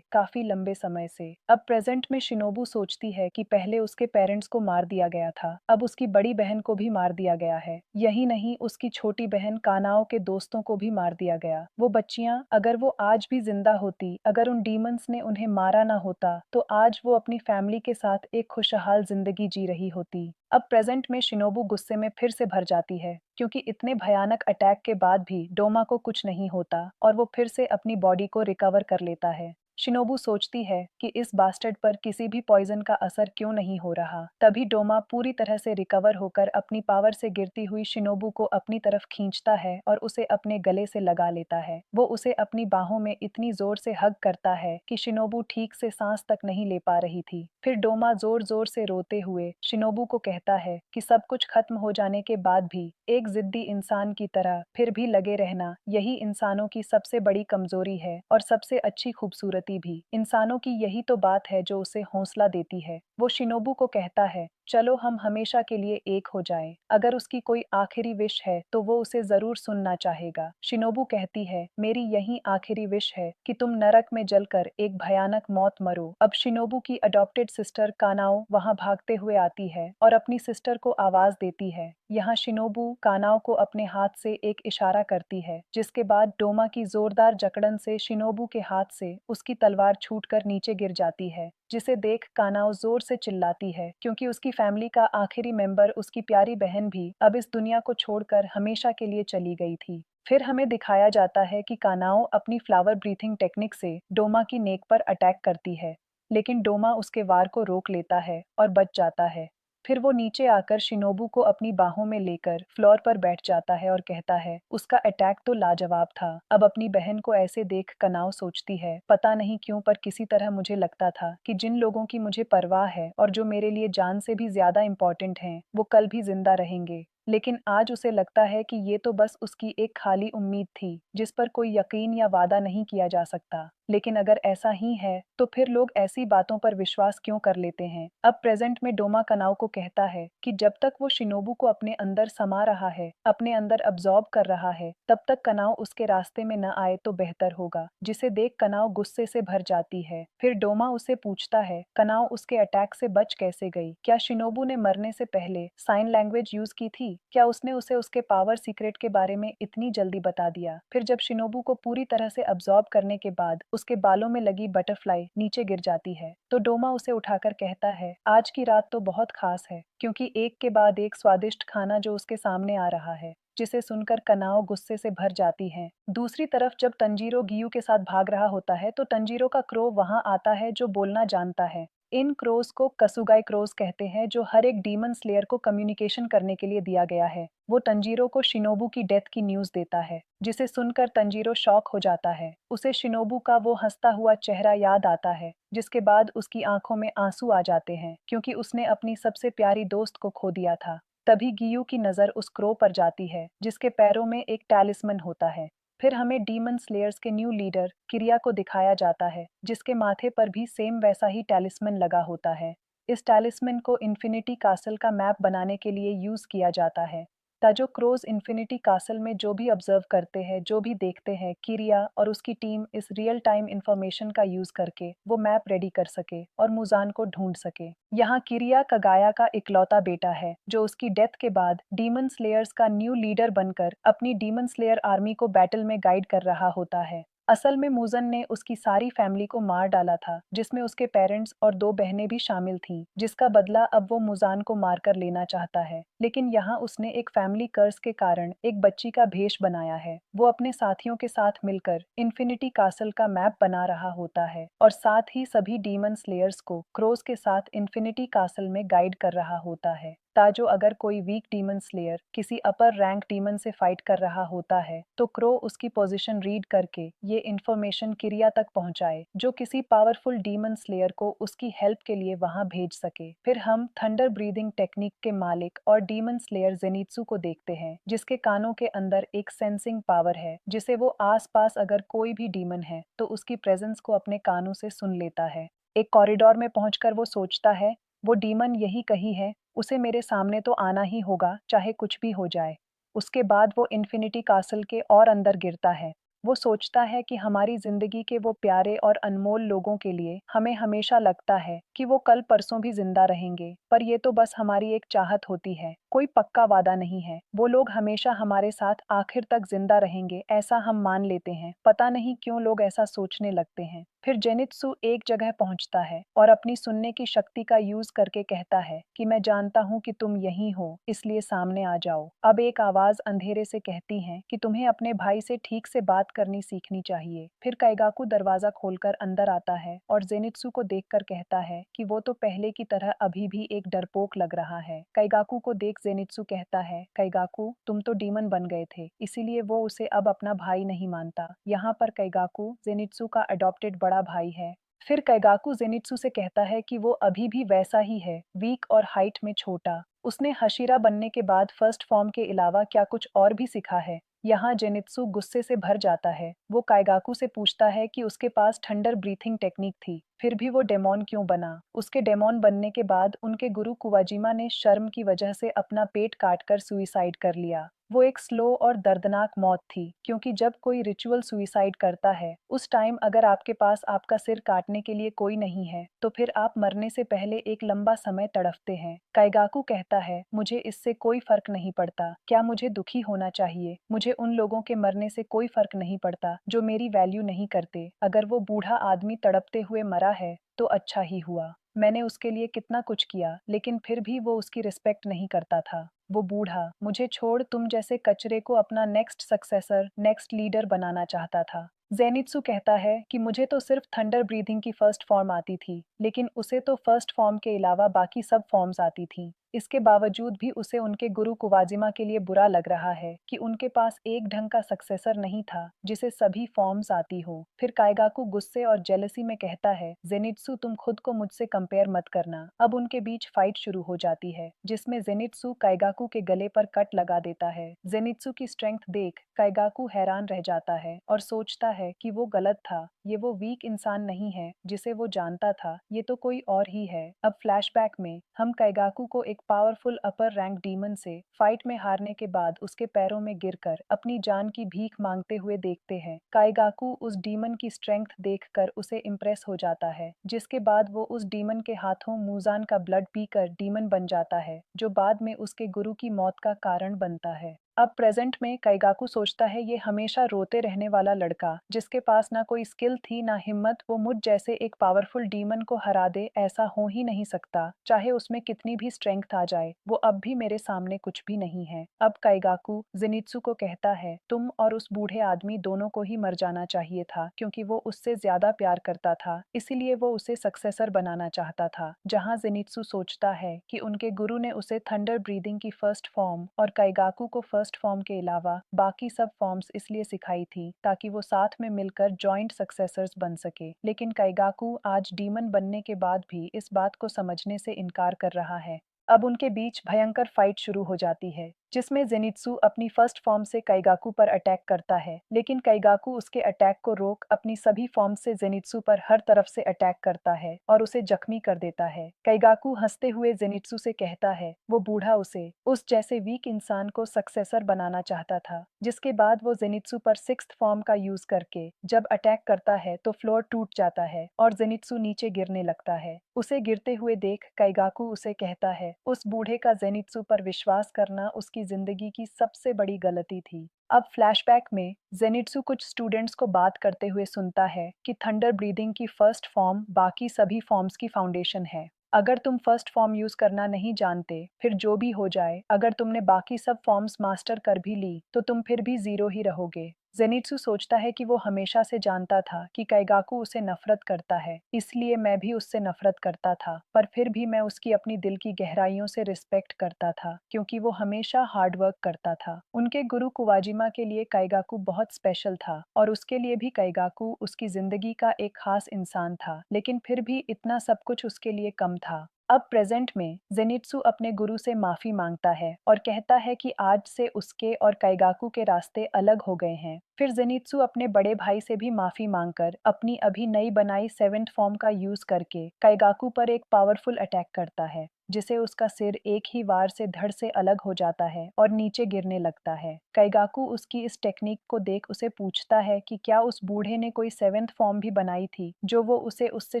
लंबे समय से। अब प्रेजेंट में शिनोबू सोचती है कि पहले उसके पेरेंट्स को मार दिया गया था, अब उसकी बड़ी बहन को भी मार दिया गया है। यही नहीं, उसकी छोटी बहन कानाओ के दोस्तों को भी मार दिया गया। वो बच्चियां अगर वो आज भी जिंदा होती, अगर उन डीमंस ने उन्हें मारा ना होता तो आज वो अपनी फैमिली के साथ एक खुशहाल जिंदगी जी रही होती। अब प्रेजेंट में शिनोबू गुस्से में फिर से भर जाती है क्योंकि इतने भयानक अटैक के बाद भी डोमा को कुछ नहीं होता और वो फिर से अपनी बॉडी को रिकवर कर लेता है। शिनोबू सोचती है कि इस बास्टर्ड पर किसी भी पॉइजन का असर क्यों नहीं हो रहा। तभी डोमा पूरी तरह से रिकवर होकर अपनी पावर से गिरती हुई शिनोबू को अपनी तरफ खींचता है और उसे अपने गले से लगा लेता है। वो उसे अपनी बाहों में इतनी जोर से हग करता है कि शिनोबू ठीक से सांस तक नहीं ले पा रही थी। फिर डोमा जोर जोर से रोते हुए शिनोबू को कहता है कि सब कुछ खत्म हो जाने के बाद भी एक जिद्दी इंसान की तरह फिर भी लगे रहना यही इंसानों की सबसे बड़ी कमजोरी है और सबसे अच्छी खूबसूरती भी। इंसानों की यही तो बात है जो उसे हौसला देती है। वो शिनोबू को कहता है, चलो हम हमेशा के लिए एक हो जाएं। अगर उसकी कोई आखिरी विश है तो वो उसे जरूर सुनना चाहेगा। शिनोबू कहती है, मेरी यही आखिरी विश है कि तुम नरक में जलकर एक भयानक मौत मरो। अब शिनोबू की अडॉप्टेड सिस्टर कानाओ वहां भागते हुए आती है और अपनी सिस्टर को आवाज देती है। यहाँ शिनोबू कानाओ को अपने हाथ से एक इशारा करती है जिसके बाद डोमा की जोरदार जकड़न से शिनोबू के हाथ से उसकी तलवार छूटकर नीचे गिर जाती है, जिसे देख कानाओ जोर से चिल्लाती है क्योंकि उसकी फैमिली का आखिरी मेंबर उसकी प्यारी बहन भी अब इस दुनिया को छोड़कर हमेशा के लिए चली गई थी। फिर हमें दिखाया जाता है कि कानाओ अपनी फ्लावर ब्रीथिंग टेक्निक से डोमा की नेक पर अटैक करती है, लेकिन डोमा उसके वार को रोक लेता है और बच जाता है। फिर वो नीचे आकर शिनोबू को अपनी बाहों में लेकर फ्लोर पर बैठ जाता है और कहता है, उसका अटैक तो लाजवाब था। अब अपनी बहन को ऐसे देख कनाव सोचती है, पता नहीं क्यों पर किसी तरह मुझे लगता था कि जिन लोगों की मुझे परवाह है और जो मेरे लिए जान से भी ज्यादा इंपॉर्टेंट हैं वो कल भी जिंदा रहेंगे। लेकिन आज उसे लगता है कि ये तो बस उसकी एक खाली उम्मीद थी जिस पर कोई यकीन या वादा नहीं किया जा सकता। लेकिन अगर ऐसा ही है तो फिर लोग ऐसी बातों पर विश्वास क्यों कर लेते हैं। अब प्रेजेंट में डोमा कनाव को कहता है कि जब तक वो शिनोबू को अपने अंदर समा रहा है, अपने अंदर अब्सॉर्ब कर रहा है, तब तक कनाव उसके रास्ते में न आए तो बेहतर होगा, जिसे देख कनाव गुस्से से भर जाती है। फिर डोमा उसे पूछता है, कनाव उसके अटैक से बच कैसे गई? क्या शिनोबू ने मरने से पहले साइन लैंग्वेज यूज की थी? क्या उसने उसे उसके पावर सीक्रेट के बारे में इतनी जल्दी बता दिया? फिर जब शिनोबू को पूरी तरह से अब्सॉर्ब करने के बाद उसके बालों में लगी बटरफ्लाई नीचे गिर जाती है तो डोमा उसे उठाकर कहता है, आज की रात तो बहुत खास है क्योंकि एक के बाद एक स्वादिष्ट खाना जो उसके सामने आ रहा है। जिसे सुनकर कनाओ गुस्से से भर जाती है। दूसरी तरफ जब तंजीरो गियू के साथ भाग रहा होता है तो तंजीरो का क्रो वहां आता है जो बोलना जानता है। इन क्रोज को कसुगाई क्रोज कहते हैं जो हर एक डीमन स्लेयर को कम्युनिकेशन करने के लिए दिया गया है। वो तंजीरो को शिनोबू की डेथ की न्यूज देता है, जिसे सुनकर तंजीरो शॉक हो जाता है। उसे शिनोबू का वो हंसता हुआ चेहरा याद आता है, जिसके बाद उसकी आंखों में आंसू आ जाते हैं क्योंकि उसने अपनी सबसे प्यारी दोस्त को खो दिया था। तभी गियू की नजर उस क्रो पर जाती है जिसके पैरों में एक टैलिस्मन होता है। फिर हमें डीमन स्लेयर्स के न्यू लीडर किरिया को दिखाया जाता है, जिसके माथे पर भी सेम वैसा ही टैलिस्मन लगा होता है। इस टैलिस्मन को इन्फिनिटी कासल का मैप बनाने के लिए यूज किया जाता है, ताजो क्रोज इन्फिनिटी कासल में जो भी ऑब्जर्व करते हैं, जो भी देखते हैं, किरिया और उसकी टीम इस रियल टाइम इंफॉर्मेशन का यूज करके वो मैप रेडी कर सके और मुजान को ढूंढ सके। यहाँ किरिया कगाया का इकलौता बेटा है जो उसकी डेथ के बाद डीमन स्लेयर्स का न्यू लीडर बनकर अपनी डीमन स्लेयर आर्मी को बैटल में गाइड कर रहा होता है। असल में मुजन ने उसकी सारी फैमिली को मार डाला था, जिसमें उसके पेरेंट्स और दो बहनें भी शामिल थीं, जिसका बदला अब वो मुजान को मारकर लेना चाहता है। लेकिन यहाँ उसने एक फैमिली कर्स के कारण एक बच्ची का भेष बनाया है। वो अपने साथियों के साथ मिलकर इन्फिनिटी कासल का मैप बना रहा होता है और साथ ही सभी डीमन स्लेयर्स को क्रोज के साथ इन्फिनिटी कासल में गाइड कर रहा होता है। ताजो अगर कोई वीक डीमन स्लेयर किसी अपर रैंक डीमन से फाइट कर रहा होता है तो क्रो उसकी पोजीशन रीड करके ये इन्फॉर्मेशन किरिया तक पहुंचाए, जो किसी पावरफुल डीमन स्लेयर को उसकी हेल्प के लिए वहां भेज सके। फिर हम थंडर ब्रीदिंग टेक्निक के मालिक और डीमन स्लेयर जेनित्सु को देखते हैं, जिसके कानों के अंदर एक सेंसिंग पावर है, जिसे वो आसपास अगर कोई भी डीमन है तो उसकी प्रेजेंस को अपने कानों से सुन लेता है। एक कॉरिडोर में पहुंचकर वो सोचता है, वो डीमन यही कही है, उसे मेरे सामने तो आना ही होगा चाहे कुछ भी हो जाए। उसके बाद वो इन्फिनिटी कासल के और अंदर गिरता है। वो सोचता है कि हमारी जिंदगी के वो प्यारे और अनमोल लोगों के लिए हमें हमेशा लगता है कि वो कल परसों भी जिंदा रहेंगे, पर ये तो बस हमारी एक चाहत होती है, कोई पक्का वादा नहीं है। वो लोग हमेशा हमारे साथ आखिर तक जिंदा रहेंगे ऐसा हम मान लेते हैं, पता नहीं क्यों लोग ऐसा सोचने लगते हैं। फिर जेनित्सु एक जगह पहुंचता है और अपनी सुनने की शक्ति का यूज करके कहता है कि मैं जानता हूं कि तुम यहीं हो, इसलिए सामने आ जाओ। अब एक आवाज अंधेरे से कहती है कि तुम्हें अपने भाई से ठीक से बात करनी सीखनी चाहिए। फिर काइगाकू दरवाजा खोलकर अंदर आता है और जेनित्सु को देखकर कहता है कि वो तो पहले की तरह अभी भी एक डरपोक लग रहा है। काइगाकू को देख जेनित्सु कहता है, काइगाकू तुम तो डीमन बन गए थे, इसीलिए वो उसे अब अपना भाई नहीं मानता। यहाँ पर काइगाकू जेनित्सु का अडॉप्टेड बड़ा भाई है। फिर काइगाकू जेनित्सु से कहता है कि वो अभी भी वैसा ही है, वीक और हाइट में छोटा। उसने हशीरा बनने के बाद फर्स्ट फॉर्म के अलावा क्या कुछ और भी सीखा है? यहाँ जेनित्सु गुस्से से भर जाता है। वो काइगाकू से पूछता है कि उसके पास थंडर ब्रीथिंग टेक्निक थी, फिर भी वो डेमोन क्यों बना? उसके डेमोन बनने के बाद उनके गुरु कुवाजिमा ने शर्म की वजह से अपना पेट काटकर सुइसाइड कर लिया। वो एक स्लो और दर्दनाक मौत थी, क्योंकि जब कोई रिचुअल सुइसाइड करता है उस टाइम अगर आपके पास आपका सिर काटने के लिए कोई नहीं है तो फिर आप मरने से पहले एक लंबा समय तड़फते हैं। काइगाकू कहता है, मुझे इससे कोई फर्क नहीं पड़ता, क्या मुझे दुखी होना चाहिए? मुझे उन लोगों के मरने से कोई फर्क नहीं पड़ता जो मेरी वैल्यू नहीं करते। अगर वो बूढ़ा आदमी तड़पते हुए मरा है तो अच्छा ही हुआ। मैंने उसके लिए कितना कुछ किया लेकिन फिर भी वो उसकी रिस्पेक्ट नहीं करता था। वो बूढ़ा मुझे छोड़ तुम जैसे कचरे को अपना नेक्स्ट सक्सेसर, नेक्स्ट लीडर बनाना चाहता था। जेनित्सु कहता है कि मुझे तो सिर्फ थंडर ब्रीथिंग की फर्स्ट फॉर्म आती थी, लेकिन उसे तो फर्स्ट फॉर्म के अलावा बाकी सब फॉर्म्स आती थी। इसके बावजूद भी उसे उनके गुरु कुवाजिमा के लिए बुरा लग रहा है कि उनके पास एक ढंग का सक्सेसर नहीं था जिसे सभी फॉर्म्स आती हो। फिर काइगाकू गुस्से और जेलसी में कहता है, जेनित्सु तुम खुद को मुझसे कंपेयर मत करना। अब उनके बीच फाइट शुरू हो जाती है, जिसमें जेनित्सु काइगाकू के गले पर कट लगा देता है। जेनित्सु की स्ट्रेंथ देख काइगाकू हैरान रह जाता है और सोचता है कि वो गलत था, ये वो वीक इंसान नहीं है जिसे वो जानता था, ये तो कोई और ही है। अब फ्लैशबैक में हम काइगाकू को एक पावरफुल अपर रैंक डीमन से फाइट में हारने के बाद उसके पैरों में गिरकर अपनी जान की भीख मांगते हुए देखते हैं। काइगाकू उस डीमन की स्ट्रेंथ देखकर उसे इम्प्रेस हो जाता है, जिसके बाद वो उस डीमन के हाथों मुजान का ब्लड पीकर डीमन बन जाता है, जो बाद में उसके गुरु की मौत का कारण बनता है। अब प्रेजेंट में काइगाकू सोचता है ये हमेशा रोते रहने वाला लड़का जिसके पास ना कोई स्किल थी ना हिम्मत, वो मुझ जैसे एक पावरफुल डीमन को हरा दे, ऐसा हो ही नहीं सकता। चाहे उसमें कितनी भी स्ट्रेंथ आ जाए, वो अब भी मेरे सामने कुछ भी नहीं है। अब काइगाकू जेनित्सु को कहता है तुम और उस बूढ़े आदमी दोनों को ही मर जाना चाहिए था, क्योंकि वो उससे ज्यादा प्यार करता था, इसीलिए वो उसे सक्सेसर बनाना चाहता था। जहां जेनित्सु सोचता है कि उनके गुरु ने उसे थंडर ब्रीदिंग की फर्स्ट फॉर्म और काइगाकू को फर्स्ट फॉर्म के अलावा बाकी सब फॉर्म्स इसलिए सिखाई थी ताकि वो साथ में मिलकर जॉइंट सक्सेसर्स बन सके। लेकिन काइगाकू आज डीमन बनने के बाद भी इस बात को समझने से इनकार कर रहा है। अब उनके बीच भयंकर फाइट शुरू हो जाती है, जिसमें जेनित्सु अपनी फर्स्ट फॉर्म से काइगाकू पर अटैक करता है, लेकिन काइगाकू उसके अटैक को रोक अपनी सभी फॉर्म से जेनित्सु पर हर तरफ से अटैक करता है और उसे जख्मी कर देता है। काइगाकू हंसते हुए जेनित्सु से कहता है वो बूढ़ा उसे उस जैसे वीक इंसान को सक्सेसर बनाना चाहता था। जिसके बाद वो जेनित्सु पर सिक्स्थ फॉर्म का यूज करके जब अटैक करता है तो फ्लोर टूट जाता है और जेनित्सु नीचे गिरने लगता है। उसे गिरते हुए देख काइगाकू उसे कहता है उस बूढ़े का जेनित्सु पर विश्वास करना उसकी जिंदगी की सबसे बड़ी गलती थी। अब फ्लैशबैक में जेनित्सु कुछ स्टूडेंट्स को बात करते हुए सुनता है कि थंडर ब्रीदिंग की फर्स्ट फॉर्म बाकी सभी फॉर्म्स की फाउंडेशन है। अगर तुम फर्स्ट फॉर्म यूज करना नहीं जानते, फिर जो भी हो जाए, अगर तुमने बाकी सब फॉर्म्स मास्टर कर भी ली तो तुम फिर भी जीरो ही रहोगे। जेनित्सु सोचता है कि वो हमेशा से जानता था कि काइगाकू उसे नफरत करता है, इसलिए मैं भी उससे नफरत करता था, पर फिर भी मैं उसकी अपनी दिल की गहराइयों से रिस्पेक्ट करता था, क्योंकि वो हमेशा हार्ड वर्क करता था। उनके गुरु कुवाजिमा के लिए काइगाकू बहुत स्पेशल था और उसके लिए भी काइगाकू उसकी जिंदगी का एक खास इंसान था, लेकिन फिर भी इतना सब कुछ उसके लिए कम था। अब प्रेजेंट में जेनित्सु अपने गुरु से माफी मांगता है और कहता है कि आज से उसके और काइगाकू के रास्ते अलग हो गए हैं। फिर जेनित्सु अपने बड़े भाई से भी माफी मांगकर अपनी अभी नई बनाई सेवेंथ फॉर्म का यूज करके काइगाकू पर एक पावरफुल अटैक करता है, जिसे उसका सिर एक ही वार से धड़ से अलग हो जाता है और नीचे गिरने लगता है। काइगाकू उसकी इस टेक्निक को देख उसे पूछता है कि क्या उस बूढ़े ने कोई सेवेंथ फॉर्म भी बनाई थी जो वो उसे उससे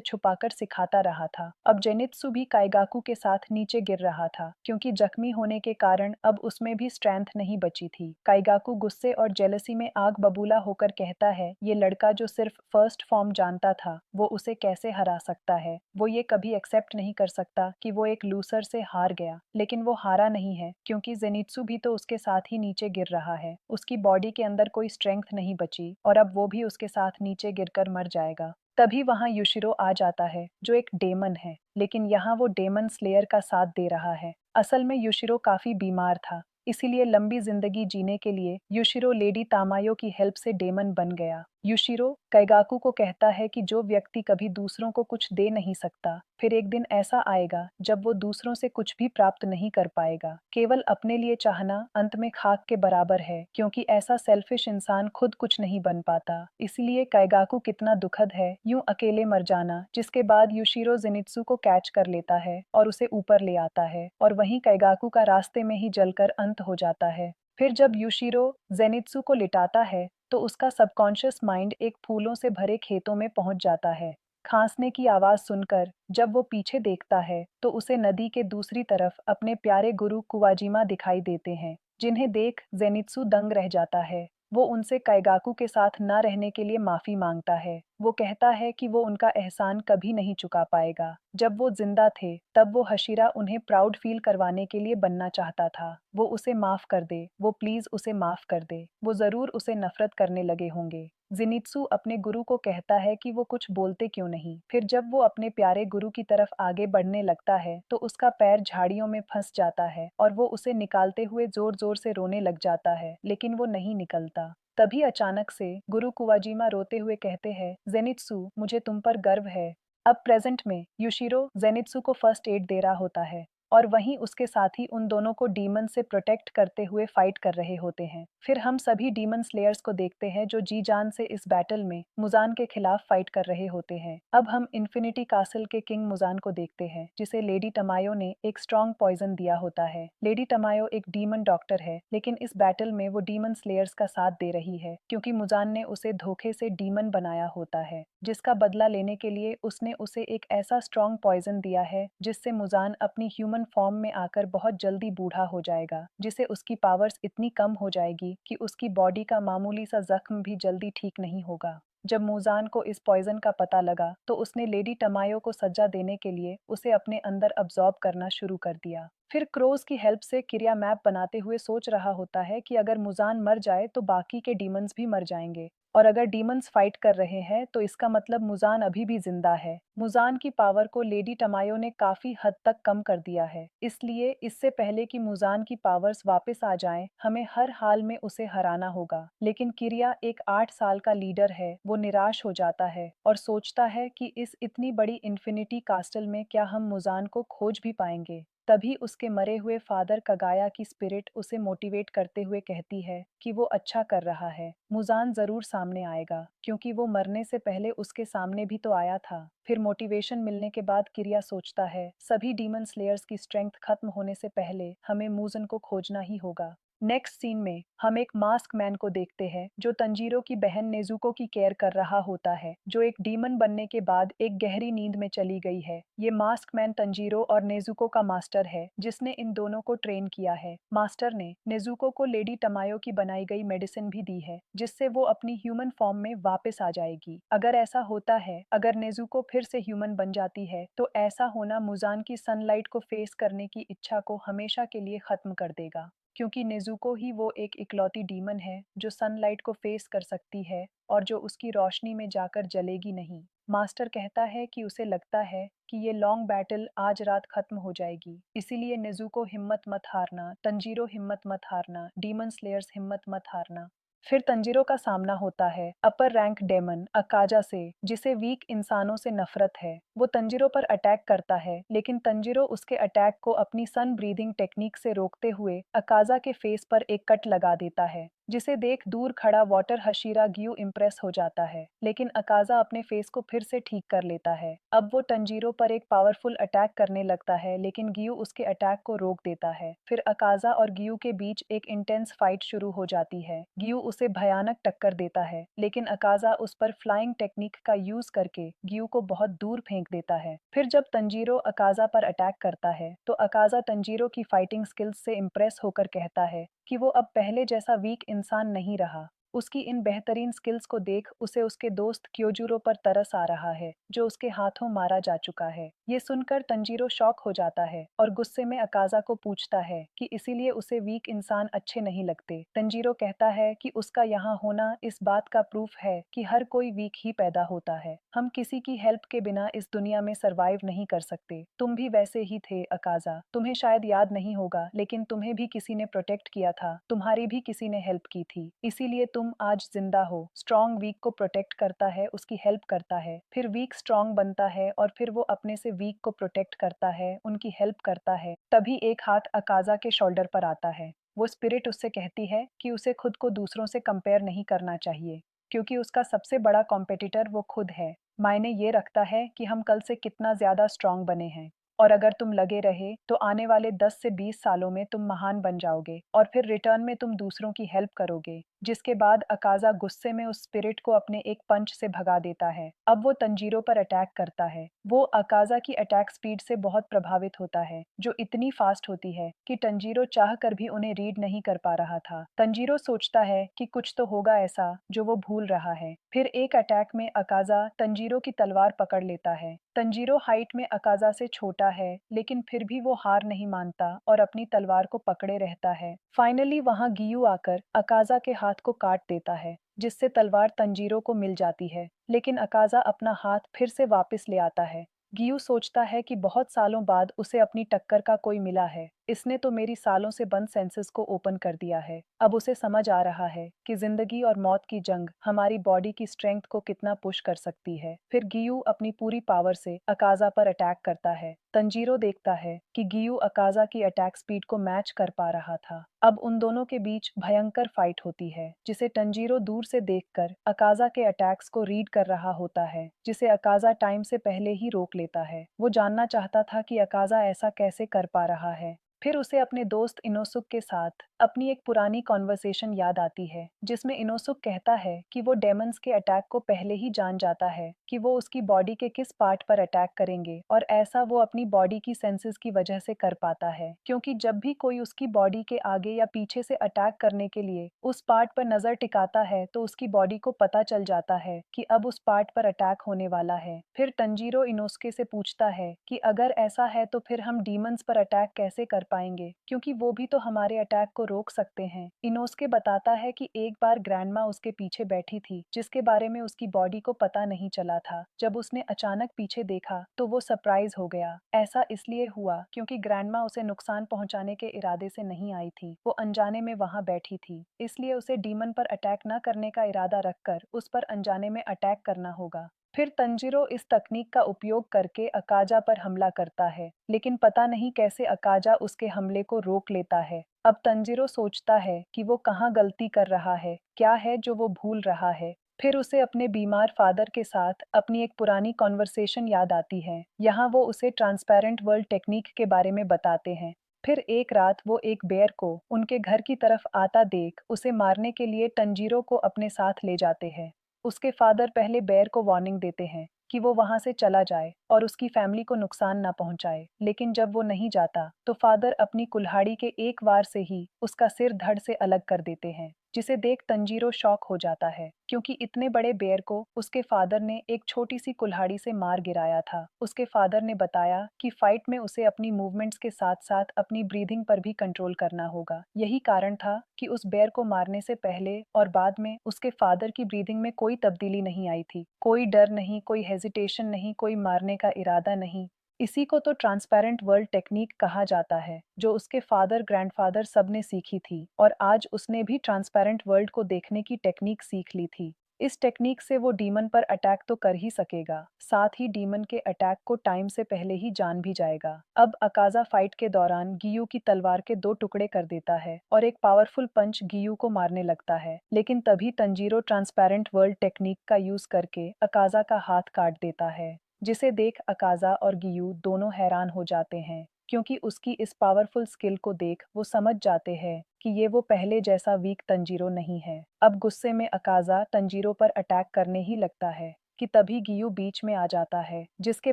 छुपाकर सिखाता रहा था। अब जेनित्सु भी काइगाकू के साथ नीचे गिर रहा था, क्योंकि जख्मी होने के कारण अब उसमें भी स्ट्रेंथ नहीं बची थी। काइगाकू गुस्से और जेलसी में आग बबूला होकर कहता है ये लड़का जो सिर्फ फर्स्ट फॉर्म जानता था, वो उसे कैसे हरा सकता है। वो ये कभी एक्सेप्ट नहीं कर सकता कि वो एक लूसर से हार गया। लेकिन वो हारा नहीं है, क्योंकि जेनित्सु भी तो उसके साथ ही नीचे गिर रहा है। उसकी बॉडी के अंदर कोई स्ट्रेंथ नहीं बची और अब वो भी उसके साथ नीचे गिरकर मर जाएगा। तभी वहां युशिरो आ जाता है, जो एक डेमन है, लेकिन यहाँ वो डेमन स्लेयर का साथ दे रहा है। असल में युशिरो काफी बीमार था, इसीलिए लंबी जिंदगी जीने के लिए युशिरो लेडी तामायो की हेल्प से डेमन बन गया। युशिरो काइगाकू को कहता है कि जो व्यक्ति कभी दूसरों को कुछ दे नहीं सकता, फिर एक दिन ऐसा आएगा जब वो दूसरों से कुछ भी प्राप्त नहीं कर पाएगा। केवल अपने लिए चाहना अंत में खाक के बराबर है, क्योंकि ऐसा सेल्फिश इंसान खुद कुछ नहीं बन पाता। इसलिए काइगाकू कितना दुखद है यूं अकेले मर जाना। जिसके बाद युशिरो जेनित्सु को कैच कर लेता है और उसे ऊपर ले आता है और वहीं काइगाकू का रास्ते में ही जलकर अंत हो जाता है। फिर जब युशिरो जेनित्सु को लिटाता है तो उसका सबकॉन्शियस माइंड एक फूलों से भरे खेतों में पहुंच जाता है। खांसने की आवाज सुनकर जब वो पीछे देखता है तो उसे नदी के दूसरी तरफ अपने प्यारे गुरु कुवाजिमा दिखाई देते हैं, जिन्हें देख जेनित्सु दंग रह जाता है। वो उनसे काइगाकू के साथ न रहने के लिए माफी मांगता है। वो कहता है कि वो उनका एहसान कभी नहीं चुका पाएगा। जब वो जिंदा थे तब वो हशीरा उन्हें प्राउड फील करवाने के लिए बनना चाहता था। वो उसे माफ कर दे, वो प्लीज उसे माफ कर दे। वो जरूर उसे नफरत करने लगे होंगे। जिनित्सु अपने गुरु को कहता है कि वो कुछ बोलते क्यों नहीं। फिर जब वो अपने प्यारे गुरु की तरफ आगे बढ़ने लगता है तो उसका पैर झाड़ियों में फंस जाता है और वो उसे निकालते हुए जोर जोर से रोने लग जाता है, लेकिन वो नहीं निकलता। तभी अचानक से गुरु कुवाजिमा रोते हुए कहते हैं जेनित्सु, मुझे तुम पर गर्व है। अब प्रेजेंट में युशिरो जेनित्सु को फर्स्ट एड दे रहा होता है और वहीं उसके साथी उन दोनों को डीमन से प्रोटेक्ट करते हुए फाइट कर रहे होते हैं। फिर हम सभी डीमन स्लेयर्स को देखते हैं जो जी जान से इस बैटल में मुजान के खिलाफ फाइट कर रहे होते हैं। अब हम इन्फिनिटी कासल के किंग मुजान को देखते हैं, जिसे लेडी टमायो ने एक स्ट्रॉन्ग पॉइजन दिया होता है। लेडी टमायो एक डीमन डॉक्टर है, लेकिन इस बैटल में वो डीमन स्लेयर्स का साथ दे रही है, क्योंकि मुजान ने उसे धोखे से डीमन बनाया होता है, जिसका बदला लेने के लिए उसने उसे एक ऐसा स्ट्रॉन्ग पॉइजन दिया है जिससे मुजान अपनी ह्यूमन ह्यूमन फॉर्म में आकर बहुत जल्दी बूढ़ा हो जाएगा, जिससे उसकी पावर्स इतनी कम हो जाएगी कि उसकी बॉडी का मामूली सा जख्म भी जल्दी ठीक नहीं होगा। जब मूजान को इस पॉइजन का पता लगा तो उसने लेडी टमायो को सजा देने के लिए उसे अपने अंदर अब्जॉर्ब करना शुरू कर दिया। फिर क्रोज की हेल्प से किरिया मैप बनाते हुए सोच रहा होता है कि अगर मुजान मर जाए तो बाकी के डीमंस भी मर जाएंगे, और अगर डीमंस फाइट कर रहे हैं तो इसका मतलब मुजान अभी भी जिंदा है। मुजान की पावर को लेडी टमायो ने काफी हद तक कम कर दिया है, इसलिए इससे पहले कि मुजान की पावर्स वापस आ जाएं, हमें हर हाल में उसे हराना होगा। लेकिन किरिया एक 8 साल का लीडर है, वो निराश हो जाता है और सोचता है कि इस इतनी बड़ी इन्फिनिटी कास्टल में क्या हम मुजान को खोज भी पाएंगे। तभी उसके मरे हुए फादर कगाया की स्पिरिट उसे मोटिवेट करते हुए कहती है कि वो अच्छा कर रहा है, मुजान जरूर सामने आएगा, क्योंकि वो मरने से पहले उसके सामने भी तो आया था। फिर मोटिवेशन मिलने के बाद किरिया सोचता है सभी डीमन स्लेयर्स की स्ट्रेंथ खत्म होने से पहले हमें मुजन को खोजना ही होगा। नेक्स्ट सीन में हम एक मास्क मैन को देखते हैं जो तंजीरो की बहन नेजुको की केयर कर रहा होता है, जो एक डीमन बनने के बाद एक गहरी नींद में चली गई है। ये मास्क मैन तंजीरो और नेजुको का मास्टर है, जिसने इन दोनों को ट्रेन किया है। मास्टर ने नेजुको को लेडी टमायो की बनाई गई मेडिसिन भी दी है, जिससे वो अपनी ह्यूमन फॉर्म में वापस आ जाएगी। अगर ऐसा होता है, अगर नेजुको फिर से ह्यूमन बन जाती है, तो ऐसा होना मुजान की सनलाइट को फेस करने की इच्छा को हमेशा के लिए खत्म कर देगा, क्योंकि नेजुको ही वो एक इकलौती डीमन है जो सनलाइट को फेस कर सकती है और जो उसकी रोशनी में जाकर जलेगी नहीं। मास्टर कहता है कि उसे लगता है कि ये लॉन्ग बैटल आज रात खत्म हो जाएगी, इसीलिए नेजुको हिम्मत मत हारना, तंजीरो हिम्मत मत हारना, डीमन स्लेयर्स हिम्मत मत हारना। फिर तंजीरो का सामना होता है अपर रैंक डेमन अकाजा से, जिसे वीक इंसानों से नफरत है। वो तंजीरो पर अटैक करता है, लेकिन तंजीरो उसके अटैक को अपनी सन ब्रीदिंग टेक्निक से रोकते हुए अकाजा के फेस पर एक कट लगा देता है, जिसे देख दूर खड़ा वाटर हशीरा गियू इम्प्रेस हो जाता है। लेकिन अकाजा अपने फेस को फिर से ठीक कर लेता है। अब वो तंजीरो पर एक पावरफुल अटैक करने लगता है, लेकिन गियू उसके अटैक को रोक देता है। फिर अकाजा और गियू के बीच एक इंटेंस फाइट शुरू हो जाती है। गियू उसे भयानक टक्कर देता है, लेकिन अकाजा उस पर फ्लाइंग टेक्निक का यूज करके गियू को बहुत दूर फेंक देता है। फिर जब तंजीरो अकाजा पर अटैक करता है तो अकाजा तंजीरो की फाइटिंग स्किल्स से इम्प्रेस होकर कहता है कि वो अब पहले जैसा वीक इंसान नहीं रहा। उसकी इन बेहतरीन स्किल्स को देख उसे उसके दोस्त क्योजुरो पर तरस आ रहा है, जो उसके हाथों मारा जा चुका है। ये सुनकर तंजीरो शॉक हो जाता है और गुस्से में अकाजा को पूछता है कि इसीलिए उसे वीक इंसान अच्छे नहीं लगते। तंजीरो कहता है कि उसका यहाँ होना इस बात का प्रूफ है कि हर कोई वीक ही पैदा होता है। हम किसी की हेल्प के बिना इस दुनिया में सरवाइव नहीं कर सकते। तुम भी वैसे ही थे अकाजा, तुम्हें शायद याद नहीं होगा, लेकिन तुम्हें भी किसी ने प्रोटेक्ट किया था, तुम्हारी भी किसी ने हेल्प की थी, इसीलिए तुम आज जिंदा हो। स्ट्रॉन्ग वीक को प्रोटेक्ट करता है, उसकी हेल्प करता है, फिर वीक स्ट्रॉन्ग बनता है और फिर वो अपने से वीक को प्रोटेक्ट करता है, उनकी हेल्प करता है। तभी एक हाथ अकाजा के शोल्डर पर आता है। वो स्पिरिट उससे कहती है कि उसे खुद को दूसरों से कंपेयर नहीं करना चाहिए, क्योंकि उसका सबसे बड़ा कॉम्पिटिटर वो खुद है। मायने ये रखता है कि हम कल से कितना ज्यादा स्ट्रांग बने हैं, और अगर तुम लगे रहे तो आने वाले 10 से 20 सालों में तुम महान बन जाओगे और फिर रिटर्न में तुम दूसरों की हेल्प करोगे। जिसके बाद अकाजा गुस्से में उस स्पिरिट को अपने एक पंच से भगा देता है। अब वो तंजीरो पर अटैक करता है। वो अकाजा की अटैक स्पीड से बहुत प्रभावित होता है, जो इतनी फास्ट होती है कि तंजीरो चाह कर भी उन्हें रीड नहीं कर पा रहा था। तंजीरो सोचता है कि कुछ तो होगा ऐसा जो वो भूल रहा है। फिर एक अटैक में अकाजा तंजीरो की तलवार पकड़ लेता है। तंजीरो हाइट में अकाजा से छोटा है, लेकिन फिर भी वो हार नहीं मानता और अपनी तलवार को पकड़े रहता है। फाइनली वहां गियू आकर अकाजा के हाथ को काट देता है, जिससे तलवार तंजीरो को मिल जाती है। लेकिन अकाजा अपना हाथ फिर से वापस ले आता है। गियू सोचता है कि बहुत सालों बाद उसे अपनी टक्कर का कोई मिला है, इसने तो मेरी सालों से बंद सेंसेस को ओपन कर दिया है। अब उसे समझ आ रहा है कि जिंदगी और मौत की जंग हमारी बॉडी की स्ट्रेंथ को कितना पुश कर सकती है। फिर गियू अपनी पूरी पावर से अकाजा पर अटैक करता है। तंजीरो देखता है कि गियू अकाजा की अटैक स्पीड को मैच कर पा रहा था। अब उन दोनों के बीच भयंकर फाइट होती है, जिसे तंजीरो दूर से देखकर अकाजा के अटैक्स को रीड कर रहा होता है, जिसे अकाजा टाइम से पहले ही रोक लेता है। वो जानना चाहता था कि अकाजा ऐसा कैसे कर पा रहा है। फिर उसे अपने दोस्त इनोसुक के साथ अपनी एक पुरानी कॉन्वर्सेशन याद आती है जिसमें इनोसुक कहता है कि वो डेमंस के अटैक को पहले ही जान जाता है कि वो उसकी बॉडी के किस पार्ट पर अटैक करेंगे और ऐसा वो अपनी बॉडी की सेंसेस की वजह से कर पाता है क्योंकि जब भी कोई उसकी बॉडी के आगे या पीछे से अटैक करने के लिए उस पार्ट पर नजर टिकाता है तो उसकी बॉडी को पता चल जाता है कि अब उस पार्ट पर अटैक होने वाला है। फिर तंजीरो इनोस्के से पूछता है कि अगर ऐसा है तो फिर हम डीमंस पर अटैक कैसे कर पाएंगे क्योंकि वो भी तो हमारे अटैक को रोक सकते हैं। इनोस्के बताता है कि एक बार ग्रैंडमा उसके पीछे बैठी थी जिसके बारे में उसकी बॉडी को पता नहीं चला था। जब उसने अचानक पीछे देखा तो वो सरप्राइज हो गया। ऐसा इसलिए हुआ क्योंकि ग्रैंडमा उसे नुकसान पहुंचाने के इरादे से नहीं आई थी, वो अनजाने में वहां बैठी थी, इसलिए उसे डीमन पर अटैक न करने का इरादा रखकर उस पर अनजाने में अटैक करना होगा। फिर तंजीरो इस तकनीक का उपयोग करके अकाजा पर हमला करता है, लेकिन पता नहीं कैसे अकाजा उसके हमले को रोक लेता है। अब तंजीरो सोचता है कि वो कहाँ गलती कर रहा है, क्या है जो वो भूल रहा है। फिर उसे अपने बीमार फादर के साथ अपनी एक पुरानी कॉन्वर्सेशन याद आती है। यहाँ वो उसे ट्रांसपेरेंट वर्ल्ड टेक्निक के बारे में बताते हैं। फिर एक रात वो एक बेयर को उनके घर की तरफ आता देख उसे मारने के लिए तंजीरो को अपने साथ ले जाते हैं। उसके फादर पहले बेयर को वार्निंग देते हैं कि वो वहां से चला जाए और उसकी फैमिली को नुकसान ना पहुंचाए, लेकिन जब वो नहीं जाता तो फादर अपनी कुल्हाड़ी के एक वार से ही उसका सिर धड़ से अलग कर देते हैं, जिसे देख तंजीरो शॉक हो जाता है क्योंकि इतने बड़े बेयर को उसके फादर ने एक छोटी सी कुल्हाड़ी से मार गिराया था। उसके फादर ने बताया कि फाइट में उसे अपनी मूवमेंट्स के साथ साथ अपनी ब्रीदिंग पर भी कंट्रोल करना होगा। यही कारण था कि उस बेयर को मारने से पहले और बाद में उसके फादर की ब्रीदिंग में कोई तब्दीली नहीं आई थी। कोई डर नहीं, कोई हेजिटेशन नहीं, कोई मारने का इरादा नहीं। इसी को तो ट्रांसपेरेंट वर्ल्ड टेक्निक कहा जाता है, जो उसके फादर ग्रैंडफादर सब ने सीखी थी और आज उसने भी ट्रांसपेरेंट वर्ल्ड को देखने की टेक्निक सीख ली थी। इस टेक्निक से वो डीमन पर अटैक तो कर ही सकेगा, साथ ही डीमन के अटैक को टाइम से पहले ही जान भी जाएगा। अब अकाजा फाइट के दौरान गियू की तलवार के दो टुकड़े कर देता है और एक पावरफुल पंच गियू को मारने लगता है, लेकिन तभी तंजीरो ट्रांसपेरेंट वर्ल्ड टेक्निक का यूज करके अकाजा का हाथ काट देता है, जिसे देख अकाजा और गियू दोनों हैरान हो जाते हैं क्योंकि उसकी इस पावरफुल स्किल को देख वो समझ जाते हैं कि ये वो पहले जैसा वीक तंजीरो नहीं है। अब गुस्से में अकाजा तंजीरो पर अटैक करने ही लगता है कि तभी गियू बीच में आ जाता है, जिसके